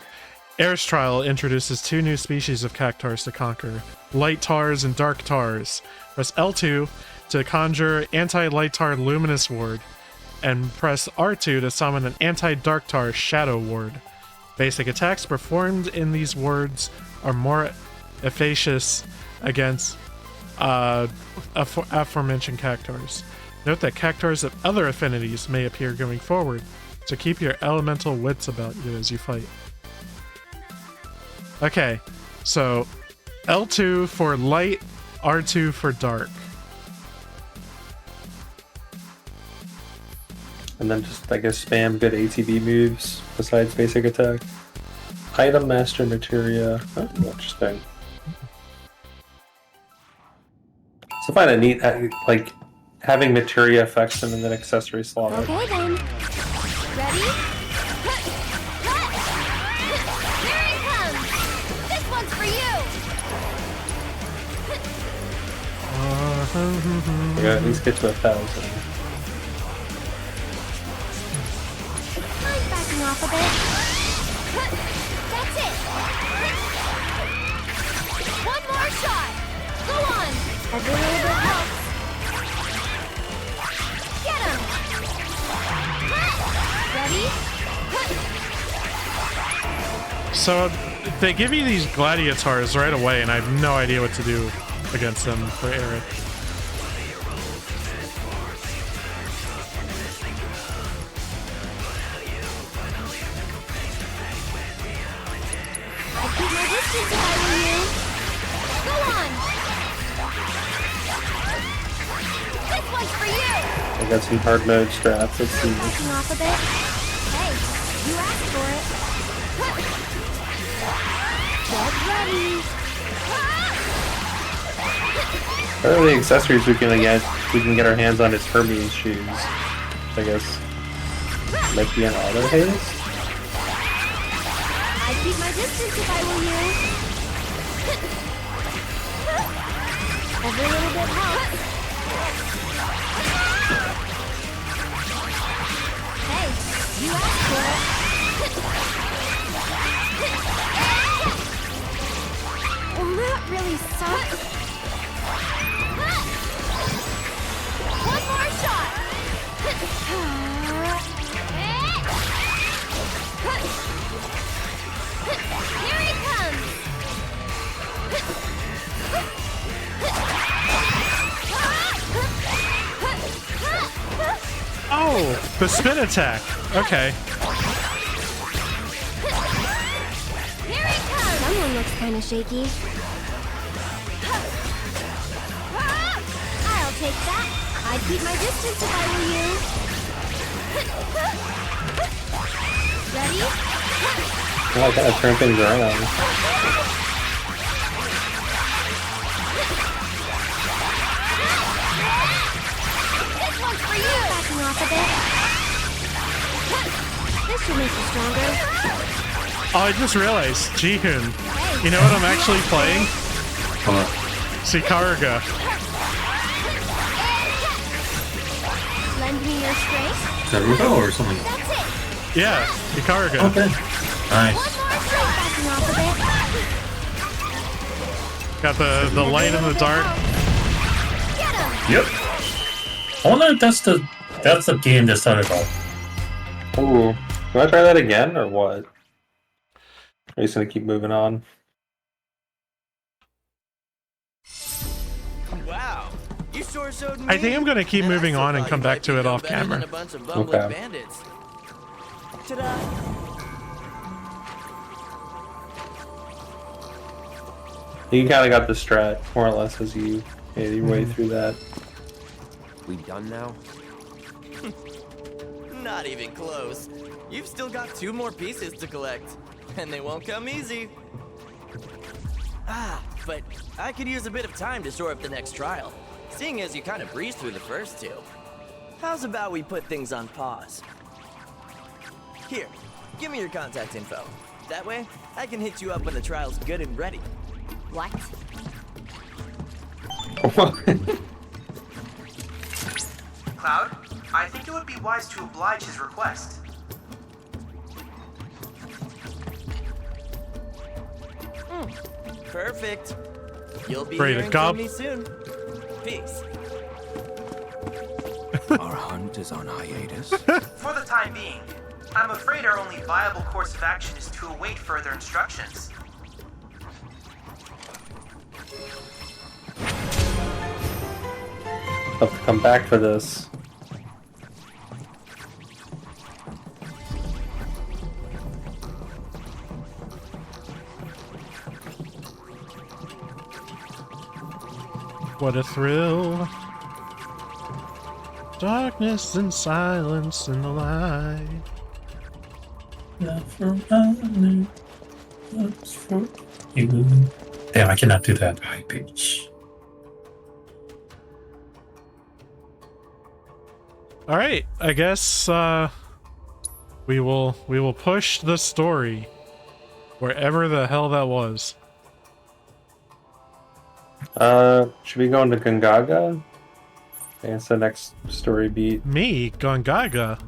Air's Trial introduces two new species of cactars to conquer, light tars and dark tars. Press L2 to conjure anti-light tar luminous ward, and press R2 to summon an anti-dark tar shadow ward. Basic attacks performed in these wards are more efficacious against aforementioned cactars. Note that cactars of other affinities may appear going forward. So keep your elemental wits about you as you fight. Okay, so L2 for light, R2 for dark. And then just, I guess, spam good ATB moves besides basic attack. Item Master Materia. Oh, interesting. So I find it neat, like, having materia effects and then accessory slot. Okay then. Ready? Here he comes! This one's for you! We gotta at least get to 1,000. I'm backing off a bit. That's it! One more shot! Go on! Every little bit helps. Get him! Ready? So they give you these gladiators right away, and I have no idea what to do against them for Eric. I'd keep my distance if I were you. Go on! This one's for you! I got some hard mode strats, let's see. Backing off a bit. Hey, you asked for it. Get ready! What are the accessories we can get our hands on? Is Hermes shoes. I guess might be an auto haze. I'd keep my distance if I were you. Every little bit helps. Hey, you asked for it. Well, that really sucks. One more shot. Here he comes. Oh, the spin attack. Okay. Here he comes. Someone looks kind of shaky. I'll take that. I'd keep my distance if I were you. Ready? Oh, I gotta turn things around. This one's for you. Backing off a bit. This should make you stronger. Oh, I just realized, Jihun. You know what I'm actually playing? Synergizing. Lend me your strength. Naruto or something? That's it. Yeah, Synergizing. Okay. Nice. One more strength. Backing off a bit. Got the light and the dark. Get him. Yep. I wonder if that's the game that started off. Ooh. Do I try that again or what? Are you just gonna keep moving on? Wow, you sure showed me. I think I'm gonna keep And I moving still on and thought come you back might to be it no off better than camera. a bunch of bumbling Okay. bandits. Ta-da! You kind of got the strat more or less as you made your way through that. We done now? Not even close. You've still got 2 more pieces to collect, and they won't come easy. But I could use a bit of time to shore up the next trial, seeing as you kind of breezed through the first 2. How's about we put things on pause? Here, give me your contact info. That way, I can hit you up when the trial's good and ready. What? Cloud, I think it would be wise to oblige his request. Perfect. You'll be Ready to hearing gob? from me soon. Peace. Our hunt is on hiatus. For the time being, I'm afraid our only viable course of action is to await further instructions. I'll have to come back for this. What a thrill. Darkness and silence and the light. Damn, I cannot do that high pitch. All right, I guess we will push the story wherever the hell that was. Should we go into Gongaga? I guess the next story beat. Me, Gongaga.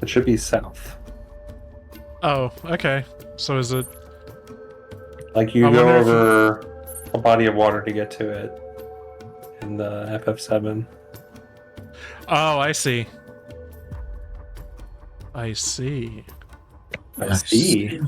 It should be south. Oh, okay. So is it? Like you go over a body of water to get to it in the FF7. Oh, I see. I see. I see.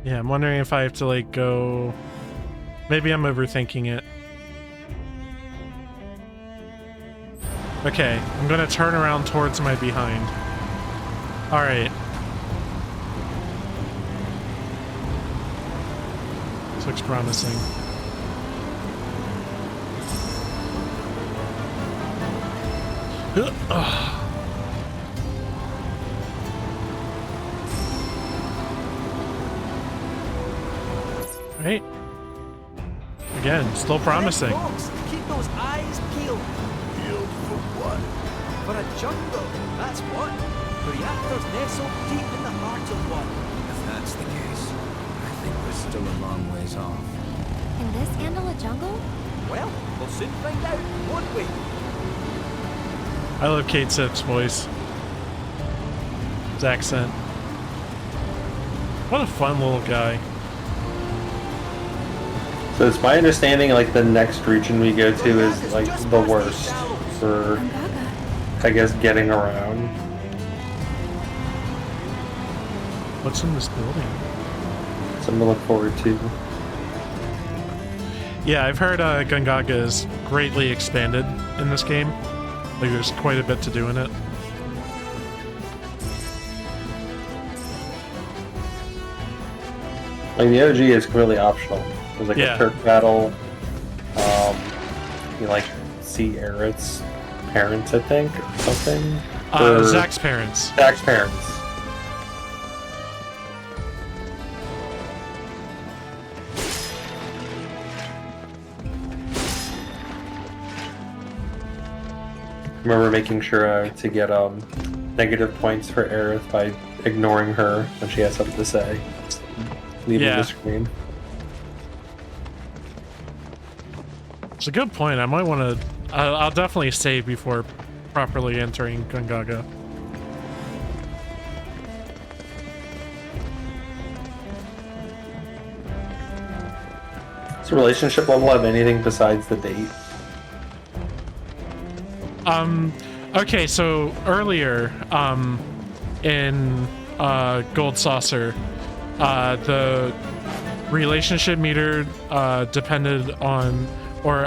Yeah, I'm wondering if I have to like go. Maybe I'm overthinking it. Okay, I'm gonna turn around towards my behind. Alright. This looks promising. Ugh. Right. Again, still promising. Hey, folks, keep those eyes peeled. Peeled for what? For a jungle, that's what. The reactor's nestled deep in the heart of one. If that's the case, I think we're still a long ways off. Can this handle a jungle? Well, we'll soon find out, won't we? I love Kate Sipp's voice. His accent. What a fun little guy. So it's my understanding, like, the next region we go to is, like, the worst for, I guess, getting around. What's in this building? Something to look forward to. Yeah, I've heard Gongaga is greatly expanded in this game. Like, there's quite a bit to do in it. Like, the OG is completely optional. There's like a Turk battle. You like see Aerith's parents, I think, or something. Zack's parents. Zack's parents. I remember making sure to get negative points for Aerith by ignoring her when she has something to say. Leaving the screen. It's a good point. I might want to. I'll definitely save before properly entering Gongaga. Does the relationship level have anything besides the date? Okay, so earlier, in Gold Saucer, the relationship meter depended on, or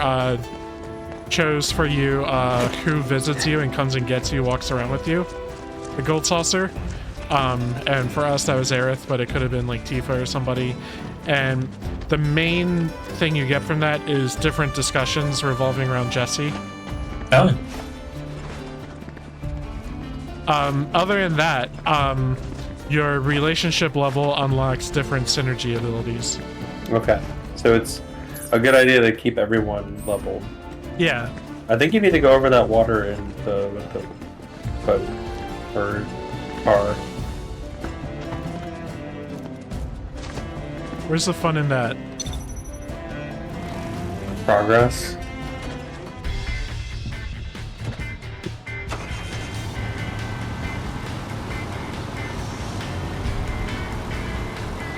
chose for you who visits you and comes and gets you, walks around with you, the Gold Saucer. And for us that was Aerith, but it could have been like Tifa or somebody. And the main thing you get from that is different discussions revolving around Jessie. Oh. Other than that, your relationship level unlocks different synergy abilities. Okay, so it's a good idea to keep everyone leveled. Yeah. I think you need to go over that water in the boat or car. Where's the fun in that? Progress.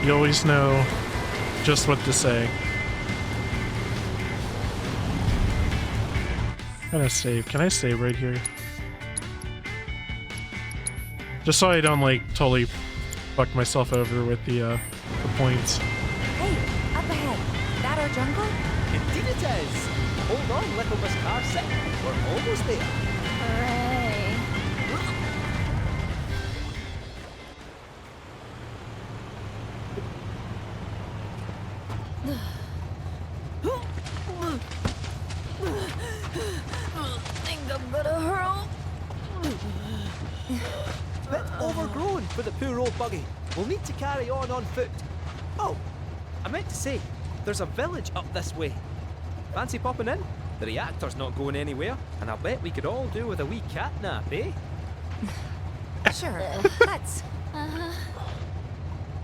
You always know just what to say. Can I save? Can I save right here? Just so I don't like totally fuck myself over with the points. Hey, up ahead. That our jungle? Indeed it is. Hold on, little Miss Carson. We're almost there. Hooray. Think I'm gonna hurl. Bit overgrown for the poor old buggy. We'll need to carry on foot. Oh, I meant to say, there's a village up this way. Fancy popping in? The reactor's not going anywhere, and I bet we could all do with a wee cat nap, eh? Sure, let's.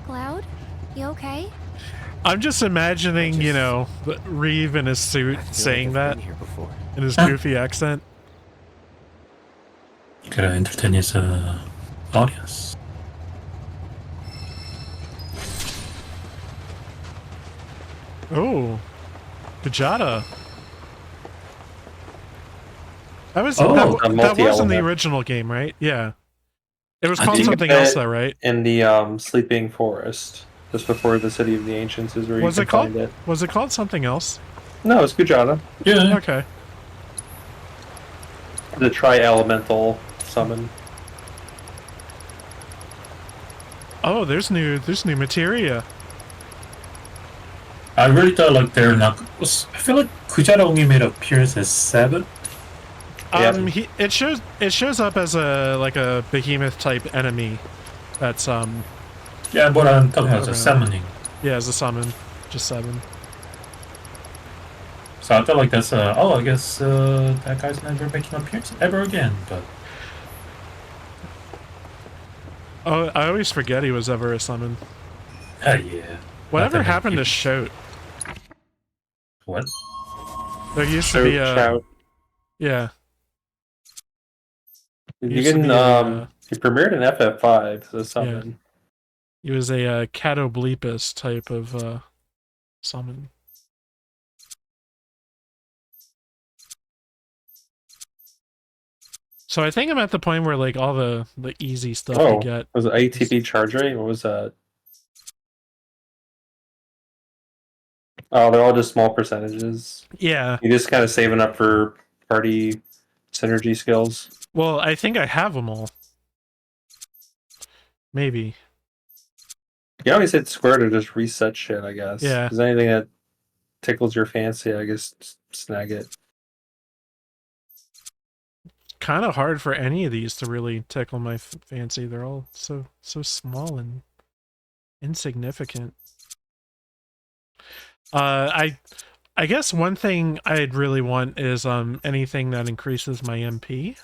Cloud, you okay? I'm just imagining, you know, Reeve in his suit saying that Been here before. in his goofy accent. You gotta entertain his audience. Oh, Vegeta. That was Oh, that a was in the multi-element. original game, right? Yeah. It was I called think something that else though, right? In the Sleeping Forest, just before the City of the Ancients is where Was you it can called? find it. Was it called something else? No, it's Gujata. Yeah. Okay. The tri-elemental summon. Oh, there's new materia. I really thought like they're not. I feel like Kujata only made an appearance as 7. Yeah. It shows up as a behemoth type enemy. That's Yeah, but I'm talking about the Around. summoning. yeah, as a summon, just 7. So I thought like that's oh, I guess that guy's never making an appearance ever again. But Oh, I always forget he was ever a summon. yeah. Whatever Not that happened to many Shout? What? There used to be a Shout. yeah. You Used to can be a, he premiered in FF5 as a summon. He was a Catoblepus type of summon. So I think I'm at the point where like all the easy stuff you Oh, get. was it ATP charge rate? What was that? Oh, they're all just small percentages. Yeah. You just kind of saving up for party synergy skills. Well, I think I have them all. Maybe. You always hit square to just reset shit, I guess. Yeah. Is anything that tickles your fancy, I guess snag it. Kind of hard for any of these to really tickle my fancy. They're all so small and insignificant. I guess one thing I'd really want is anything that increases my MP.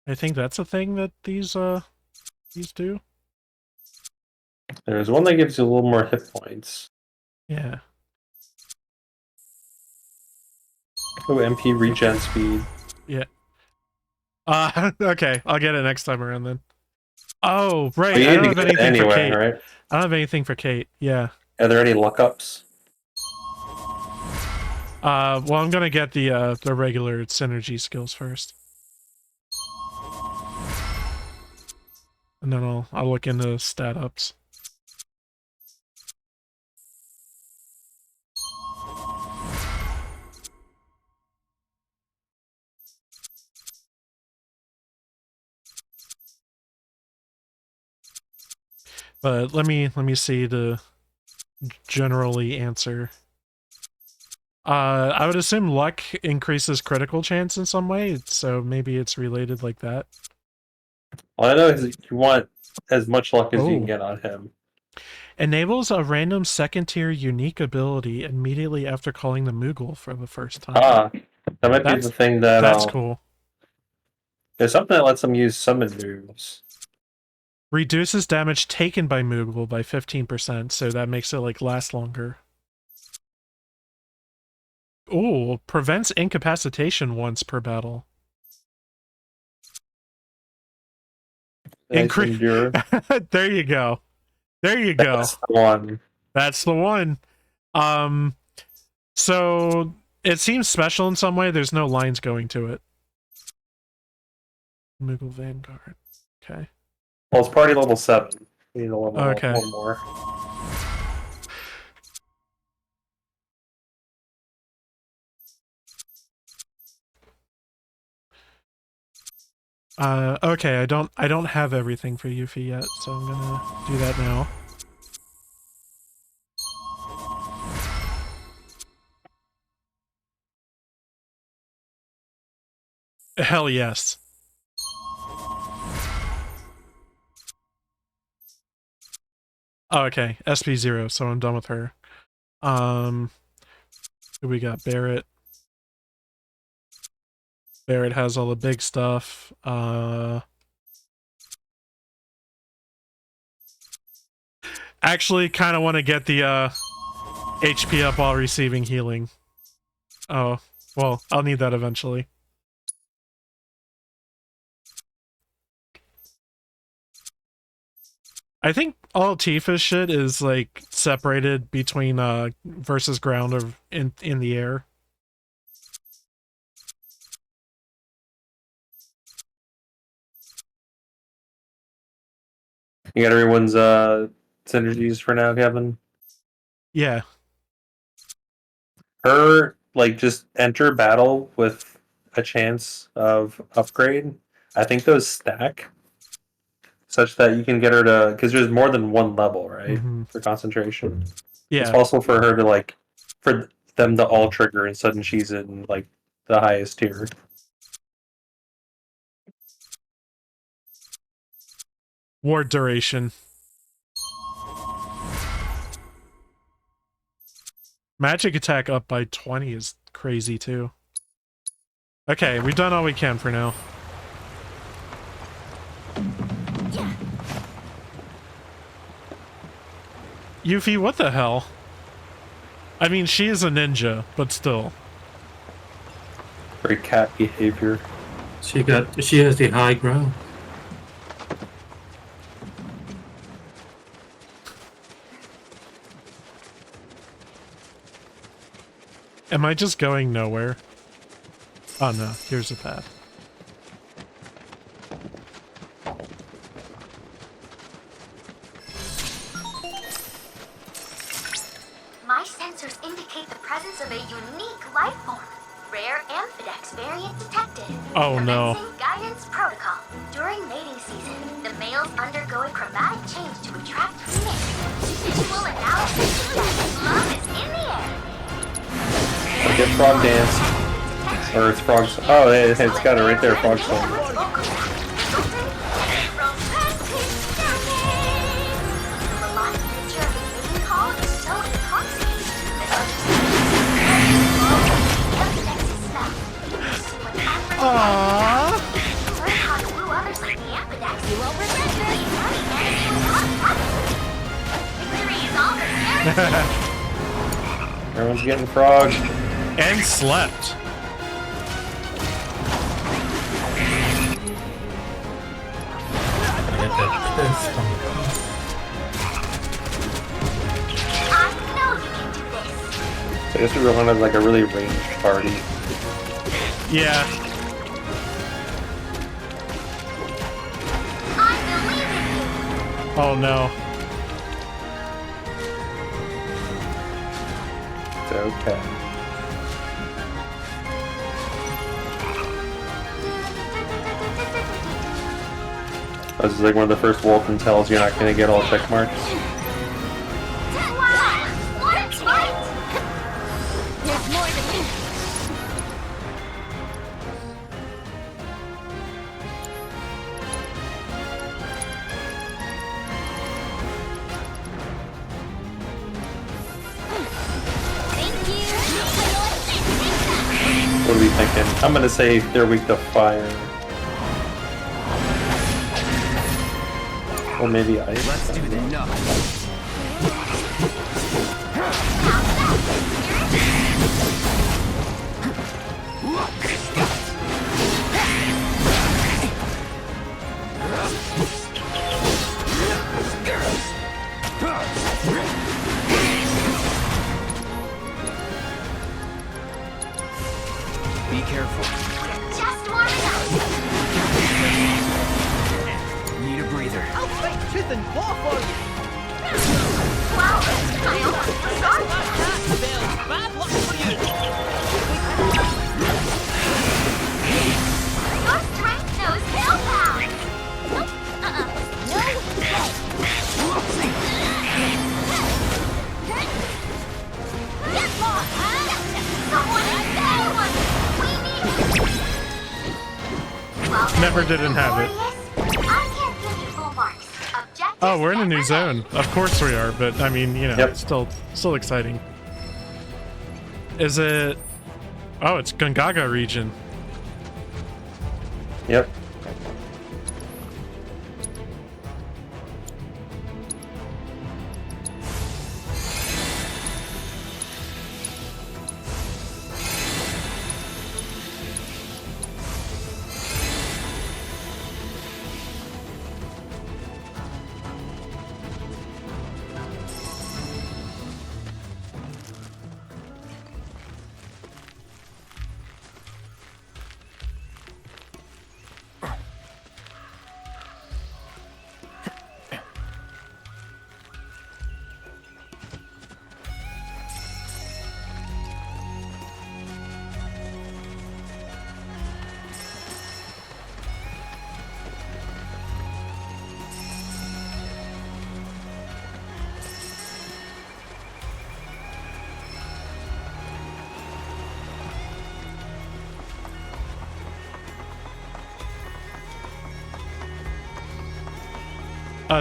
I think that's a thing that these do. There's one that gives you a little more hit points. Yeah. Oh, MP regen speed. Yeah. Okay, I'll get it next time around then. Oh, right. But you I need don't to have get it anything for anyway, Kate. right? I don't have anything for Kate. Yeah. Are there any lookups? Well, I'm gonna get the regular synergy skills first, and then I'll look into stat ups. But let me see to generally answer. I would assume luck increases critical chance in some way, so maybe it's related like that. All I know is that you want as much luck as you Oh. can get on him. Enables a random second-tier unique ability immediately after calling the Moogle for the first time. Ah, that might be That's- the thing that That's cool. There's something that lets them use summon moves. Reduces damage taken by Moogle by 15%, so that makes it like last longer. Ooh, prevents incapacitation once per battle. Nice Incre- endure. There you go. There you go. That's the one. That's the one. So it seems special in some way. There's no lines going to it. Moogle Vanguard. Okay. Well, it's party level 7. We need a level Okay. one more. Okay, I don't have everything for Yuffie yet, so I'm gonna do that now. Hell yes. Oh, okay, SP0, so I'm done with her. We got Barrett. Barrett has all the big stuff. Actually, kind of want to get the HP up while receiving healing. Oh, well, I'll need that eventually. I think all Tifa's shit is like separated between versus ground or in the air. You got everyone's synergies for now, Kevin? Yeah. Her, like, just enter battle with a chance of upgrade. I think those stack such that you can get her to, because there's more than one level, right? For concentration. Yeah. It's possible for her to, like, for them to all trigger and sudden she's in, like, the highest tier. Ward duration. Magic attack up by 20 is crazy too. Okay, we've done all we can for now. Yuffie, what the hell? I mean, she is a ninja, but still. Very cat behavior. She has the high ground. Am I just going nowhere? Oh no, here's a path. My sensors indicate the presence of a unique life form. Rare Amphidex variant detected. Oh no. Commencing guidance protocol. During mating season, the males undergo a chromatic change to attract mates. Visual analysis suggests love is in the air. Get frog dance. Or it's frogs. Oh, it's got it right there, frog song. Aww. Everyone's getting frog. And slept. So I guess we were one of like a really ranged party. Yeah. Oh no. It's okay. This is like one of the first Wolfen tells you're not going to get all check marks. There's more than me. What are we thinking? I'm going to say they're weak to fire. Or maybe ice. Let's do the nuts. What for you? Wow, I almost feel sorry. Bad luck for you. Your strength knows no bounds. No way. Get lost, Someone anyone. We need Well, Never didn't have it. I can't give you full marks. Objectives Oh, we're in a new never zone. Of course we are, but I mean, you know, Yep. it's still exciting. Is it? Oh, it's Gongaga region. Yep.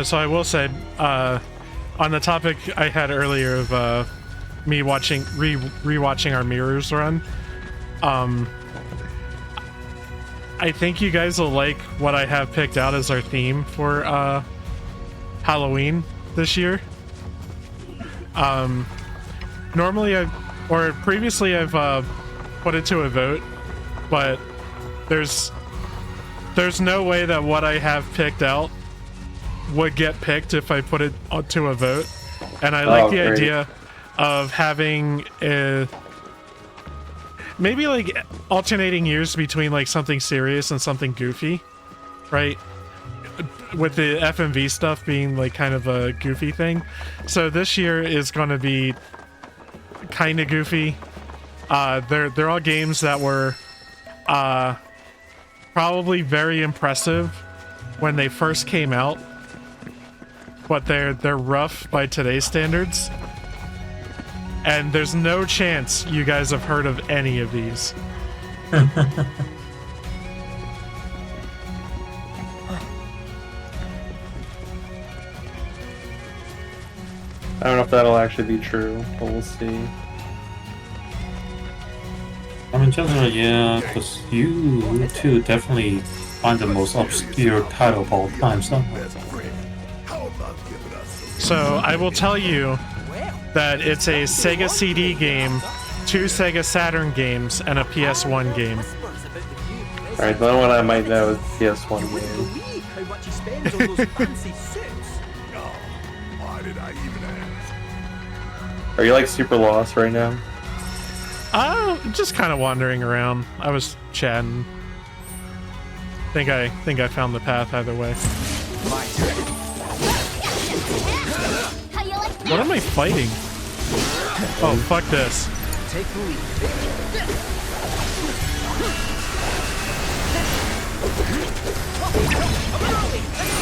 So I will say, on the topic I had earlier of me rewatching our Mirrors run, I think you guys will like what I have picked out as our theme for Halloween this year. Normally previously I've put it to a vote, but there's no way that what I have picked out would get picked if I put it to a vote. And I like the great. idea of having maybe like alternating years between like something serious and something goofy, right? With the FMV stuff being like kind of a goofy thing. So this year is going to be kind of goofy. They're all games that were probably very impressive when they first came out, but they're rough by today's standards. And there's no chance you guys have heard of any of these. I don't know if that'll actually be true, but we'll see. I mean, generally, yeah, because you two definitely find the most obscure title of all time somehow. So I will tell you that it's a Sega CD game, 2 Sega Saturn games, and a PS1 game. Alright, the only one I might know is the PS1 game. Believe how much he spends on those fancy suits. Why did I even ask? Are you like super lost right now? Just kind of wandering around. I was chatting. Think I found the path either way. My turn. How you like What am I fighting? Oh, fuck this. Take the lead.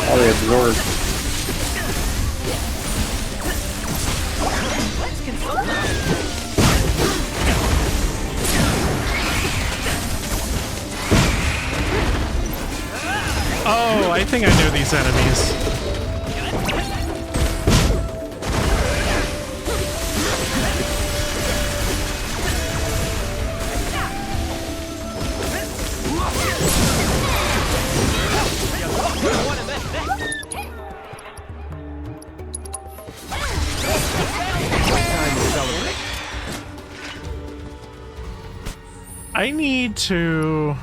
Oh, they absorbed. Let's consult that. Oh, I think I know these enemies. I need to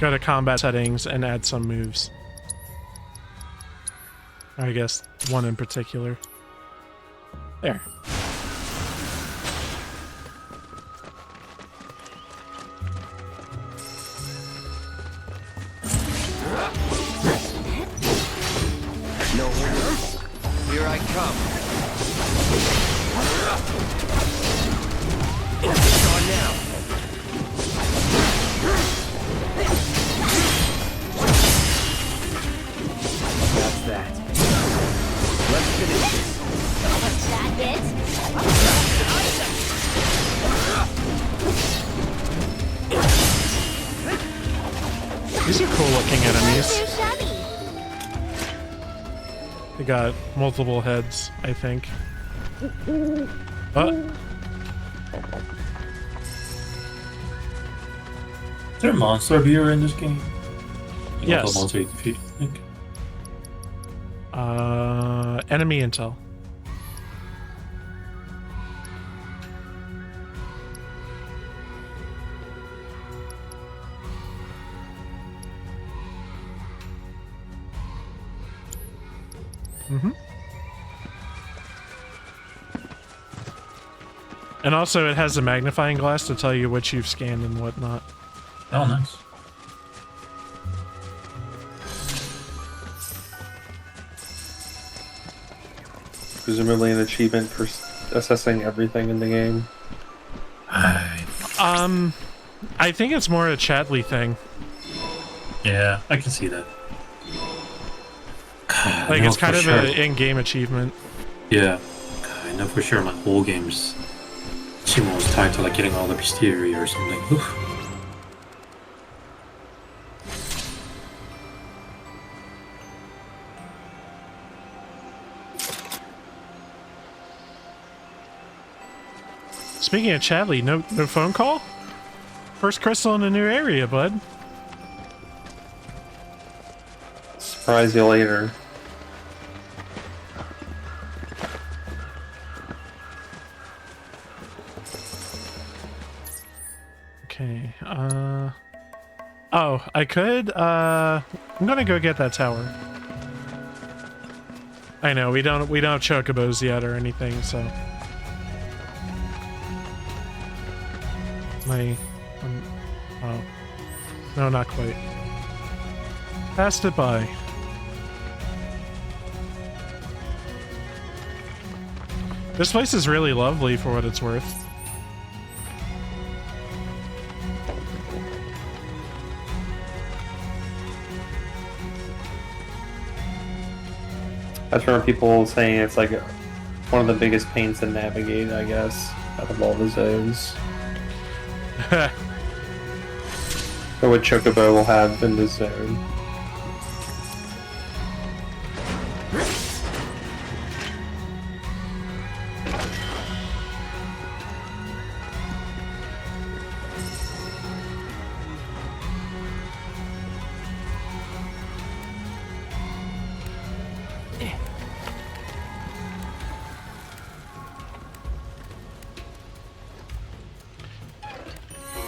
go to combat settings and add some moves. I guess one in particular. There. No. come. It's on now. That's that. Let's finish this. That it? These are cool looking enemies. Too shabby. They got multiple heads, I think. Oh, Is there a monster viewer in this game? Yes. What monster you defeat, I think. enemy intel. Mm-hmm. And also it has a magnifying glass to tell you what you've scanned and whatnot. Oh, nice. Presumably an achievement for assessing everything in the game. I think it's more a Chadley thing. Yeah, I can see that. Like, it's kind of an in-game achievement. Yeah. I know for sure my whole game's achievement was tied to like getting all the Mysteria or something. Oof. Speaking of Chadley, no phone call? First crystal in a new area, bud. Surprise you later. Okay, oh, I could, I'm gonna go get that tower. I know, we don't have chocobos yet or anything, so. Oh. No, not quite. Passed it by. This place is really lovely for what it's worth. I remember people saying it's like one of the biggest pains to navigate, I guess, out of all the zones. Or what Chocobo will have in this zone.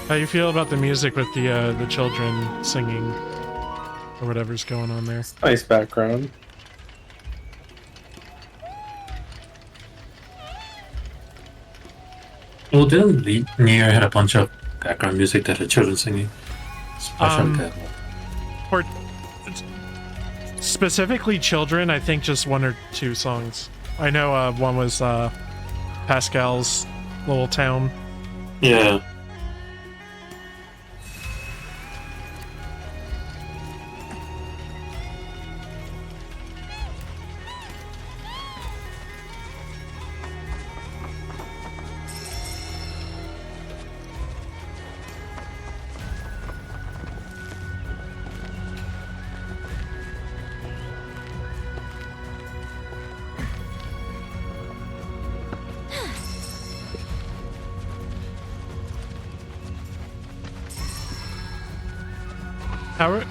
How you feel about the music with the children singing or whatever's going on there? Nice background. Well, didn't Nier had a bunch of background music that the children singing? Especially that one. For specifically children, I think just one or two songs. I know one was Pascal's little town. Yeah.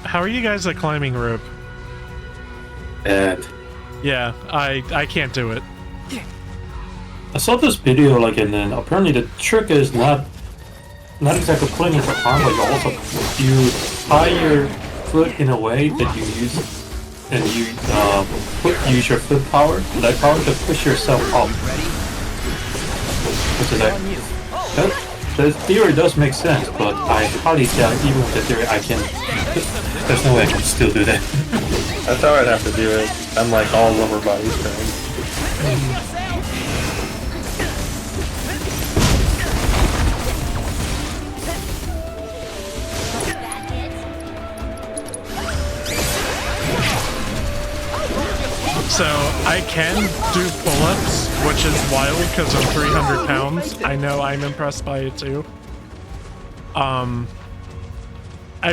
How are you guys at climbing rope? Bad. Yeah, I can't do it. I saw this video, like, and then apparently the trick is not exactly putting it to arm, but you tie your foot in a way that you use, and you use your foot power, leg power, to push yourself up. Which is like, the theory does make sense, but I highly doubt even with the theory I can. There's no way I can still do that. That's how I'd have to do it. I'm like all lower body strength. So I can do pull-ups, which is wild because I'm 300 pounds. I know I'm impressed by it too. I've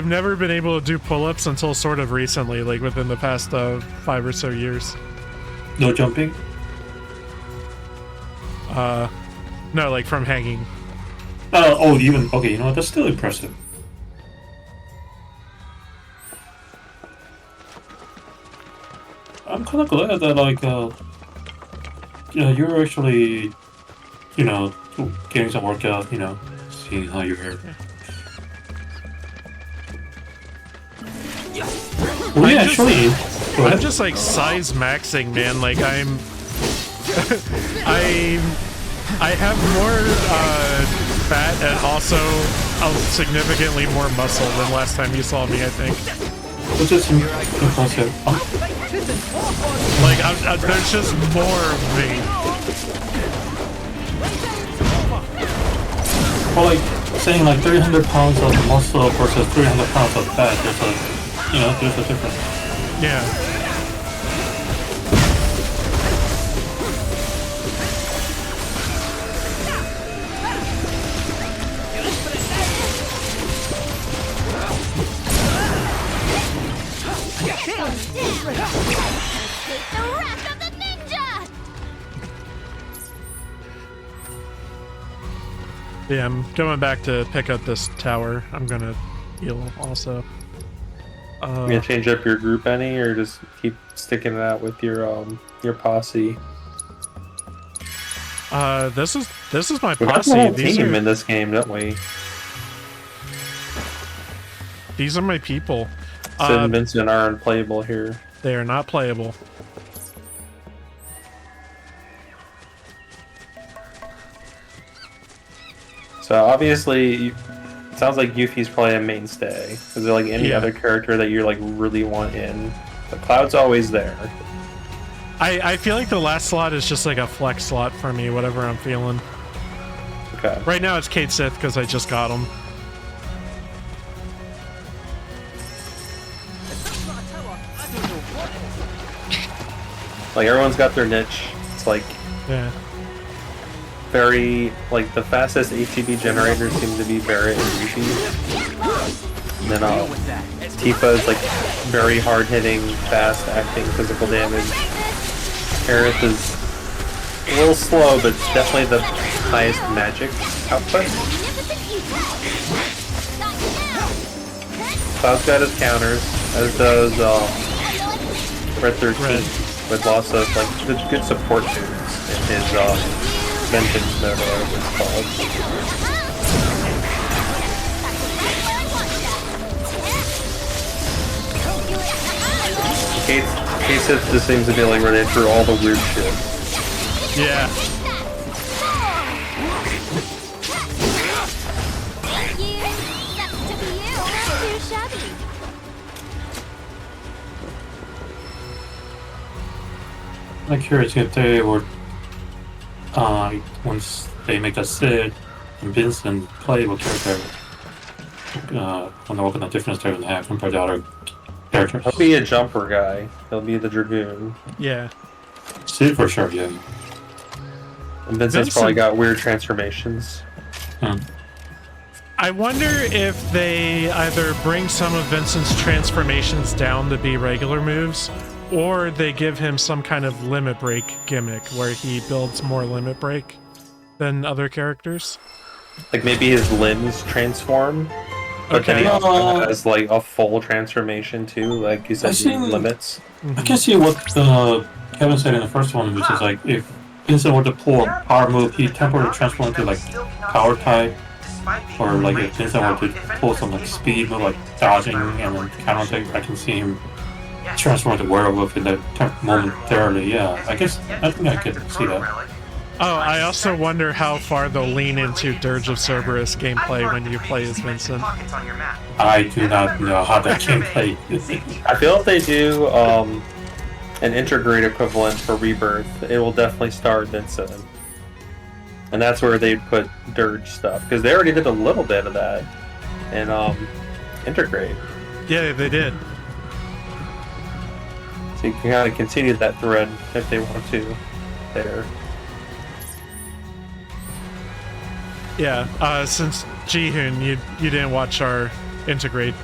never been able to do pull-ups until sort of recently, like within the past 5 or so years. No jumping? No, like from hanging. Oh, even okay. You know what? That's still impressive. I'm kind of glad that like you're actually getting some workout. Seeing how you're. Well, yeah, actually. I'm just like size maxing, man. Like I'm. I have more fat and also significantly more muscle than last time you saw me, I think. Which is impressive. Like, there's just more of me. Well, like, saying like 300 pounds of muscle versus 300 pounds of fat, there's a difference. Yeah. Yeah, I'm going back to pick up this tower. I'm gonna heal also. You gonna change up your group any, or just keep sticking it out with your posse? This is my We got posse. the whole These team are in this game, don't we? These are my people. Sid and Vincent are unplayable here. They are not playable. So obviously, it sounds like Yuffie's probably a mainstay. Is there like any other character that you like really want in? The Cloud's always there. I feel like the last slot is just like a flex slot for me, whatever I'm feeling. Okay. Right now it's Cait Sith because I just got him. Like everyone's got their niche. It's like very like the fastest ATB generators seem to be Barret and Yuffie. And then Tifa is like very hard hitting, fast acting, physical damage. Aerith is a little slow, but definitely the highest magic output. Cloud's got his counters, as does Red 13, with lots of like good support tunes in his vengeance mode, or whatever it's called. Cait Sith just seems to be like ready for all the weird shit. Yeah. I'm curious if they were, once they make a Sid and Vincent playable character, wonder what kind of difference they're gonna have compared to other characters. He'll be a jumper guy. He'll be the Dragoon. Yeah. Sid for sure, yeah. And Vincent's probably got weird transformations. I wonder if they either bring some of Vincent's transformations down to be regular moves, or they give him some kind of limit break gimmick where he builds more limit break than other characters. Like maybe his limbs transform, but then he also has like a full transformation too, like you said, limits. I can see what Kevin said in the first one, which is like if Vincent were to pull a power move, he temporarily transform into like power type, or like if Vincent were to pull some like speed move, like dodging and then counter attack, I can see him transform into werewolf in that momentarily. Yeah, I think I could see that. Oh, I also wonder how far they'll lean into Dirge of Cerberus gameplay when you play as Vincent. I do not know how that gameplay. I feel if they do an intergrade equivalent for Rebirth, it will definitely star Vincent. And that's where they'd put Dirge stuff, because they already did a little bit of that in intergrade. Yeah, they did. So you can kind of continue that thread if they want to there. Yeah, since Jihun, you didn't watch our integrate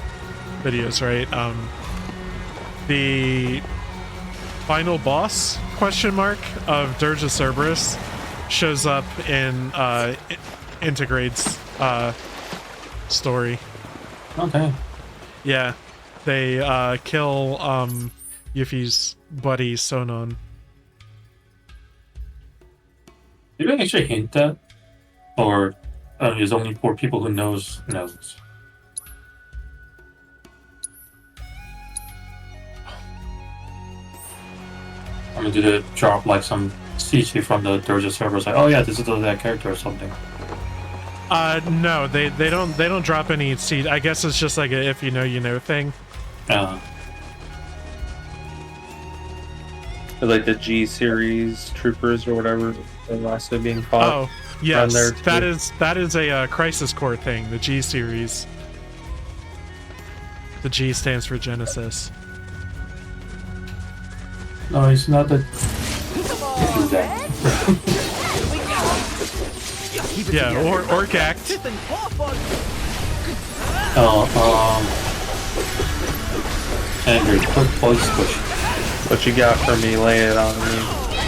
videos, right? The final boss question mark of Dirge of Cerberus shows up in Integrate's story. Okay. Yeah, they kill Yuffie's buddy Sonon. Did they actually hint that, or is only for people who knows? I mean, did it drop like some CG from the Dirge servers? Like, oh yeah, this is that character or something. No, they don't drop any seed. I guess it's just like a if you know thing. Like the G series troopers or whatever, they're also being fought. Oh, yes, that is a Crisis Core thing. The G series. The G stands for Genesis. No, it's not that. Yeah, or Gact. Andrew, quick voice question. What you got for me? Lay it on me.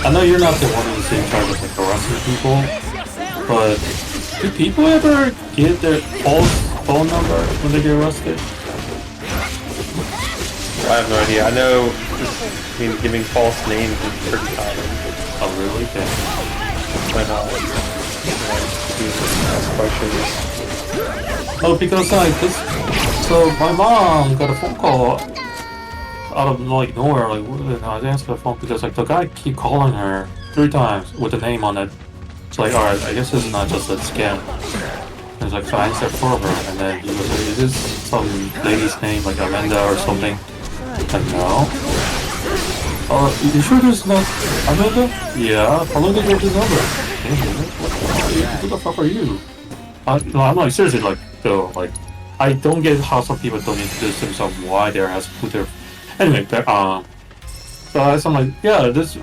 I know you're not the one who's in charge of like arresting people, but do people ever get their phone number when they get arrested? I have no idea. I know giving false names is pretty common. Oh really? Okay. Why not? Questions. Oh, because like this. So my mom got a phone call out of like nowhere. Like I answered the phone because like the guy keep calling her 3 times with a name on it. It's like, all right, I guess this is not just a scam. And it's like, so I answered for her, and then he was like, is this some lady's name like Amanda or something? Like no. You sure this is not Amanda? Yeah. How long did you get this number? Who the fuck are you? No, I'm like seriously like though like I don't get how some people don't introduce themselves. Why they has to put their anyway. So I'm like yeah this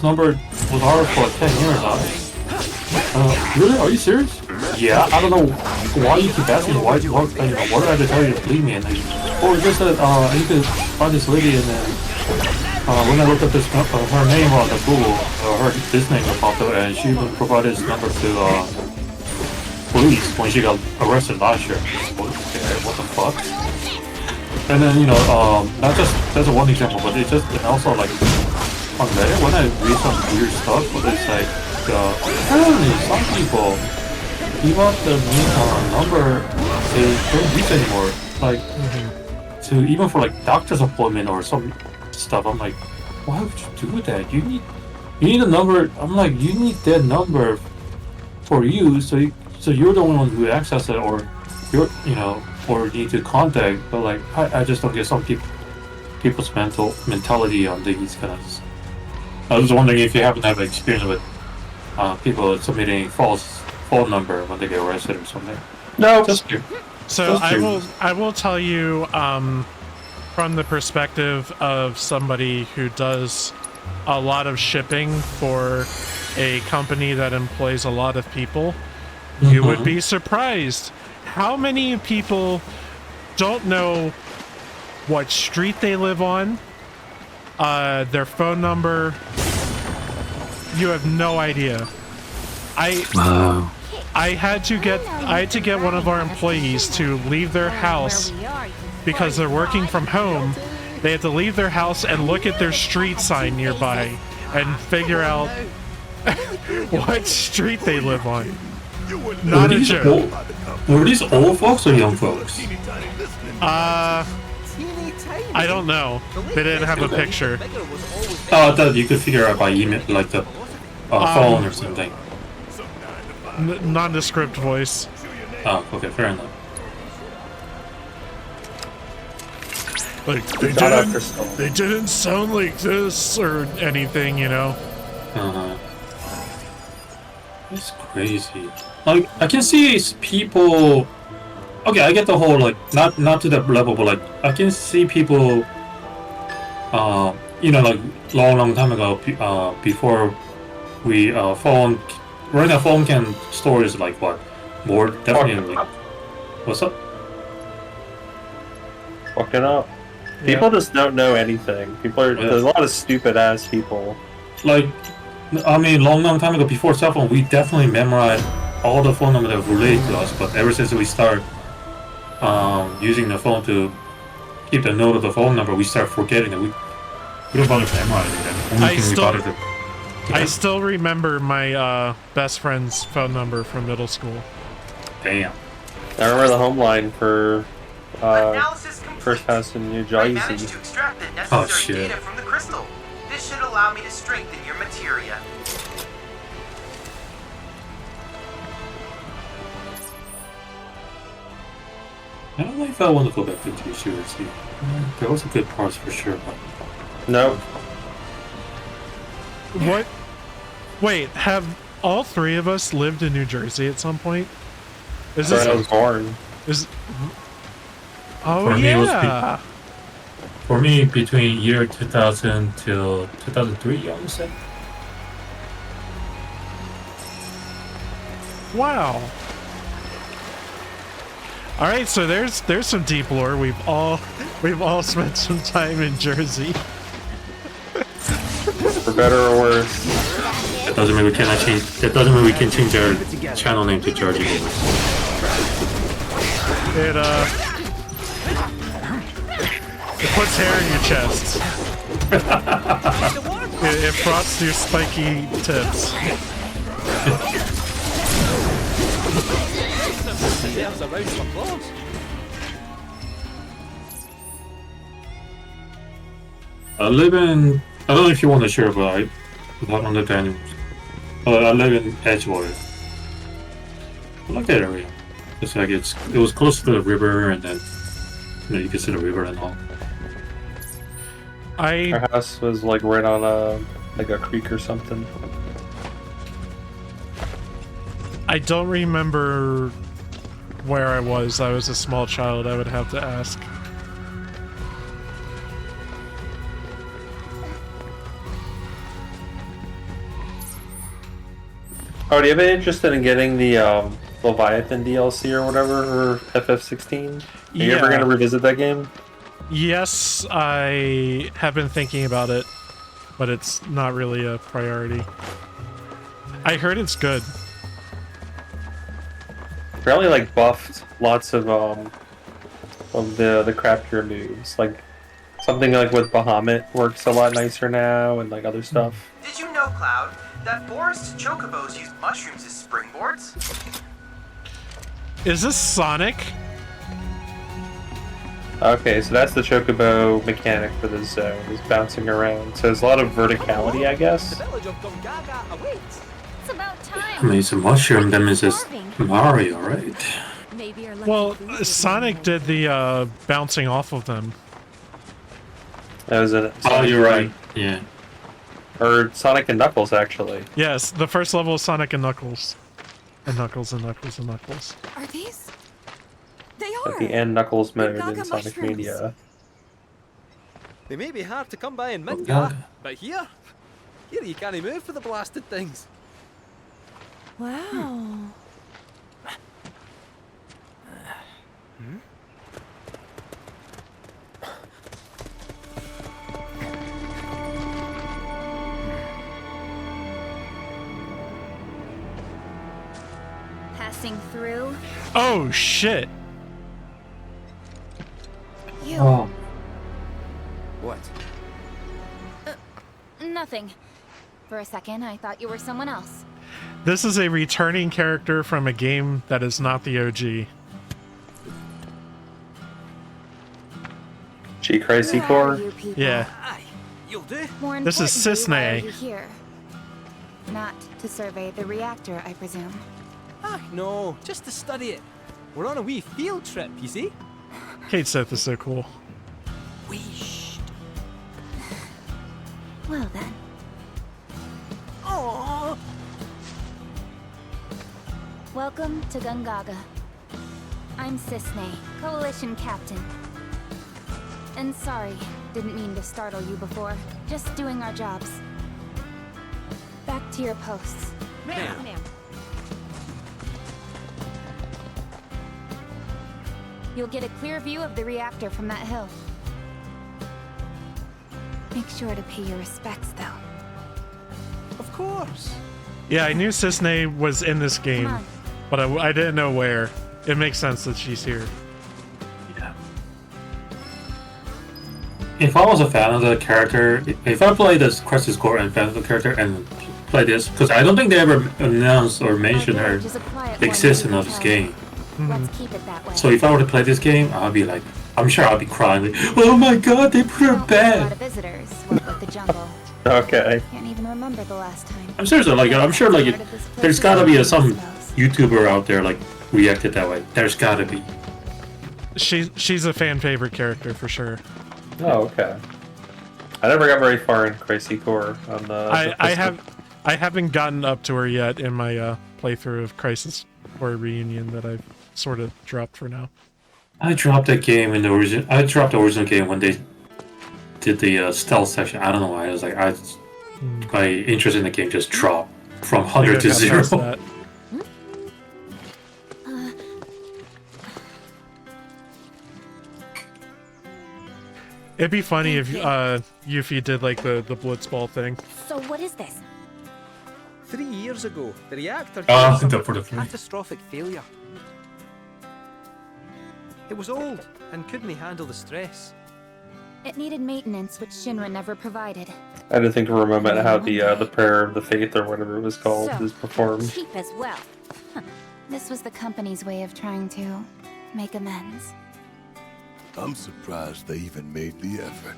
number was ours for like 10 years. Really? Are you serious? Yeah. I don't know why you keep asking. What do I have to tell you to believe me? And like, oh, just that I need to find this lady and then. When I looked up this her name on the Google, this name popped up, and she even provided this number to police when she got arrested last year. What the fuck? And then not just that's one example, but it also like on Reddit when I read some weird stuff, but it's like apparently some people give out the number they don't use anymore, like to even for like doctor's appointment or some stuff. I'm like, why would you do that? You need a number. I'm like, you need that number for you, so you're the one who access it, or or need to contact. But like, I just don't get some people's mentality on these kind of. I was wondering if you happen to have experience with people submitting false phone number when they get arrested or something. No. So I will tell you. From the perspective of somebody who does a lot of shipping for a company that employs a lot of people, you would be surprised how many people don't know what street they live on, their phone number. You have no idea. I had to get one of our employees to leave their house because they're working from home. They have to leave their house and look at their street sign nearby and figure out what street they live on. Not a joke. Were these old folks or young folks? I don't know. They didn't have a picture. Oh, I thought you could figure out by email, like the phone or something. Nondescript voice. Oh, okay, fair enough. Like Shout out Crystal. they didn't sound like this or anything, you know. It's crazy. Like I can see people. Okay, I get the whole like not to that level, but like I can see people. You know, like long time ago, before we phone running a phone can store is like what more definitely. Like, what's up? Fucking up. People just don't know anything. There's a lot of stupid ass people. Like, I mean, long time ago, before cell phone, we definitely memorized all the phone numbers that relate to us. But ever since we start using the phone to keep the note of the phone number, we start forgetting it. We don't bother memorizing it. I still remember my best friend's phone number from middle school. Damn. I remember the home line for Analysis complete. first house in New I managed Jersey. to extract the necessary shit. data from the crystal. This should allow me to strengthen your materia. I don't know if I want to go back to Jersey. There was a good parts for sure, but Nope. What? Wait, have all three of us lived in New Jersey at some point? Is That's where I was born. Is? Oh For me, it was yeah. for me, between year 2000 till 2003, I would say. Wow. All right, so there's some deep lore. We've all spent some time in Jersey. For better or worse. That doesn't mean we cannot change. That doesn't mean we can change our channel name to Jersey Boys. It puts hair in your chest. it frosts your spiky tips. Deserves a round of applause. I live in. I don't know if you want to share, but I live on the Daniels. I live in Edgewater. I like that area. It's like it was close to the river, and then you can see the river and all. Our house was like right on a creek or something. I don't remember where I was. I was a small child. I would have to ask. Oh, do you have any interest in getting the Leviathan DLC or whatever, or FF16? Are you ever going to revisit that game? Yes, I have been thinking about it, but it's not really a priority. I heard it's good. Apparently, like, buffed lots of the craftier moves. Like, something like with Bahamut works a lot nicer now, and like other stuff. Did you know, Cloud, that forest chocobos use mushrooms as springboards? Is this Sonic? Okay, so that's the chocobo mechanic for this zone, is bouncing around. So there's a lot of verticality, I guess. The village of Gongaga awaits. It's about time. I mean, it's a mushroom. That means it's Mario, right? Maybe you're lucky Well, to lose Sonic did the bouncing off of them. That was it. Oh, you're right. Yeah. Or Sonic and Knuckles, actually. Yes, the first level is Sonic and Knuckles. And Knuckles and Knuckles and Knuckles. Are these? They At are. the end Knuckles mode Gongaga in Sonic mushrooms. Mania. They may be hard to come by in Midgar, Gongaga. but here you can't move for the blasted things. Wow. Passing through. Oh shit! You. Oh. What? Nothing. For a second, I thought you were someone else. This is a returning character from a game that is not the OG. G Crazy Who are Core? you people? Yeah. Aye, you'll do. More This is importantly, why are Cisne. you here? Not to survey the reactor, I presume. Ah, no, just to study it. We're on a wee field trip, you see? Kate Sith is so cool. We Well then. Aww. Welcome to Gongaga. I'm Cisne, Coalition Captain. And sorry, didn't mean to startle you before. Just doing our jobs. Back to your posts. Ma'am. You'll get a clear view of the reactor from that hill. Make sure to pay your respects, though. Of course. Yeah, I knew Cisne was in this game, Come on. but I didn't know where. It makes sense that she's here. Yeah. If I was a fan of the character, if I played this Crisis Core and fan of the character and play this, because I don't think they ever announced or mentioned her existence of this game. Let's keep it that way. So if I were to play this game, I'll be like, I'm sure I'll be crying like, oh my god, they put her A lot bad. of visitors work with the jungle. Okay. Can't even remember the last time. I'm sure there's gotta be some YouTuber out there like reacted that way. There's gotta be. She's a fan favorite character for sure. Oh, okay. I never got very far in Crazy Core on the. I haven't gotten up to her yet in my playthrough of Crisis Core Reunion that I've sort of dropped for now. I dropped that game in the original. I dropped the original game when they did the stealth section. I don't know why. I was like, my interest in the game just dropped from 100 to 0. It'd be funny if Yuffie did like the blitzball thing. So what is this? 3 years ago, the reactor for the catastrophic failure. It was old and couldn't handle the stress. It needed maintenance, which Shinra never provided. I didn't think for a moment how the prayer of the faith or whatever it was called So, is performed. cheap as well. Huh. This was the company's way of trying to make amends. I'm surprised they even made the effort.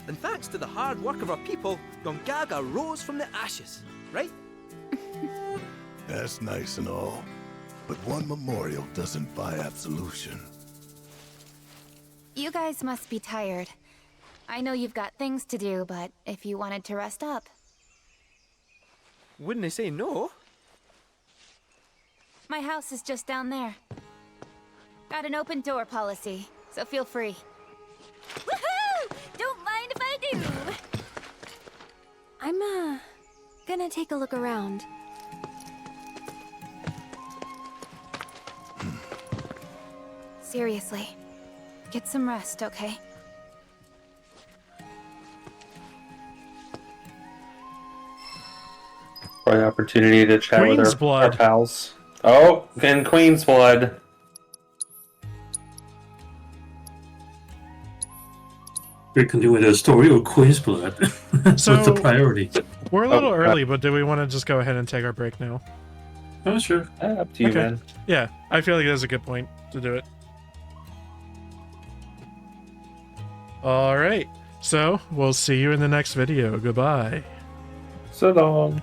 And thanks to the hard work of our people, Gongaga rose from the ashes, right? That's nice and all, but one memorial doesn't buy absolution. You guys must be tired. I know you've got things to do, but if you wanted to rest up... Wouldn't they say no? My house is just down there. Got an open door policy, so feel free. Woohoo! Don't mind if I do! I'm, gonna take a look around. Seriously, get some rest, okay? For the opportunity to chat with Queen's our blood. pals. Oh, and Queen's blood. We're continuing the story of Queen's Blood. So- What's the priority? We're a little Oh, early, but do we want to just go ahead and take our break now? Oh, sure. Up to you, Okay. man. Yeah, I feel like that's a good point to do it. All right, so we'll see you in the next video. Goodbye. So long.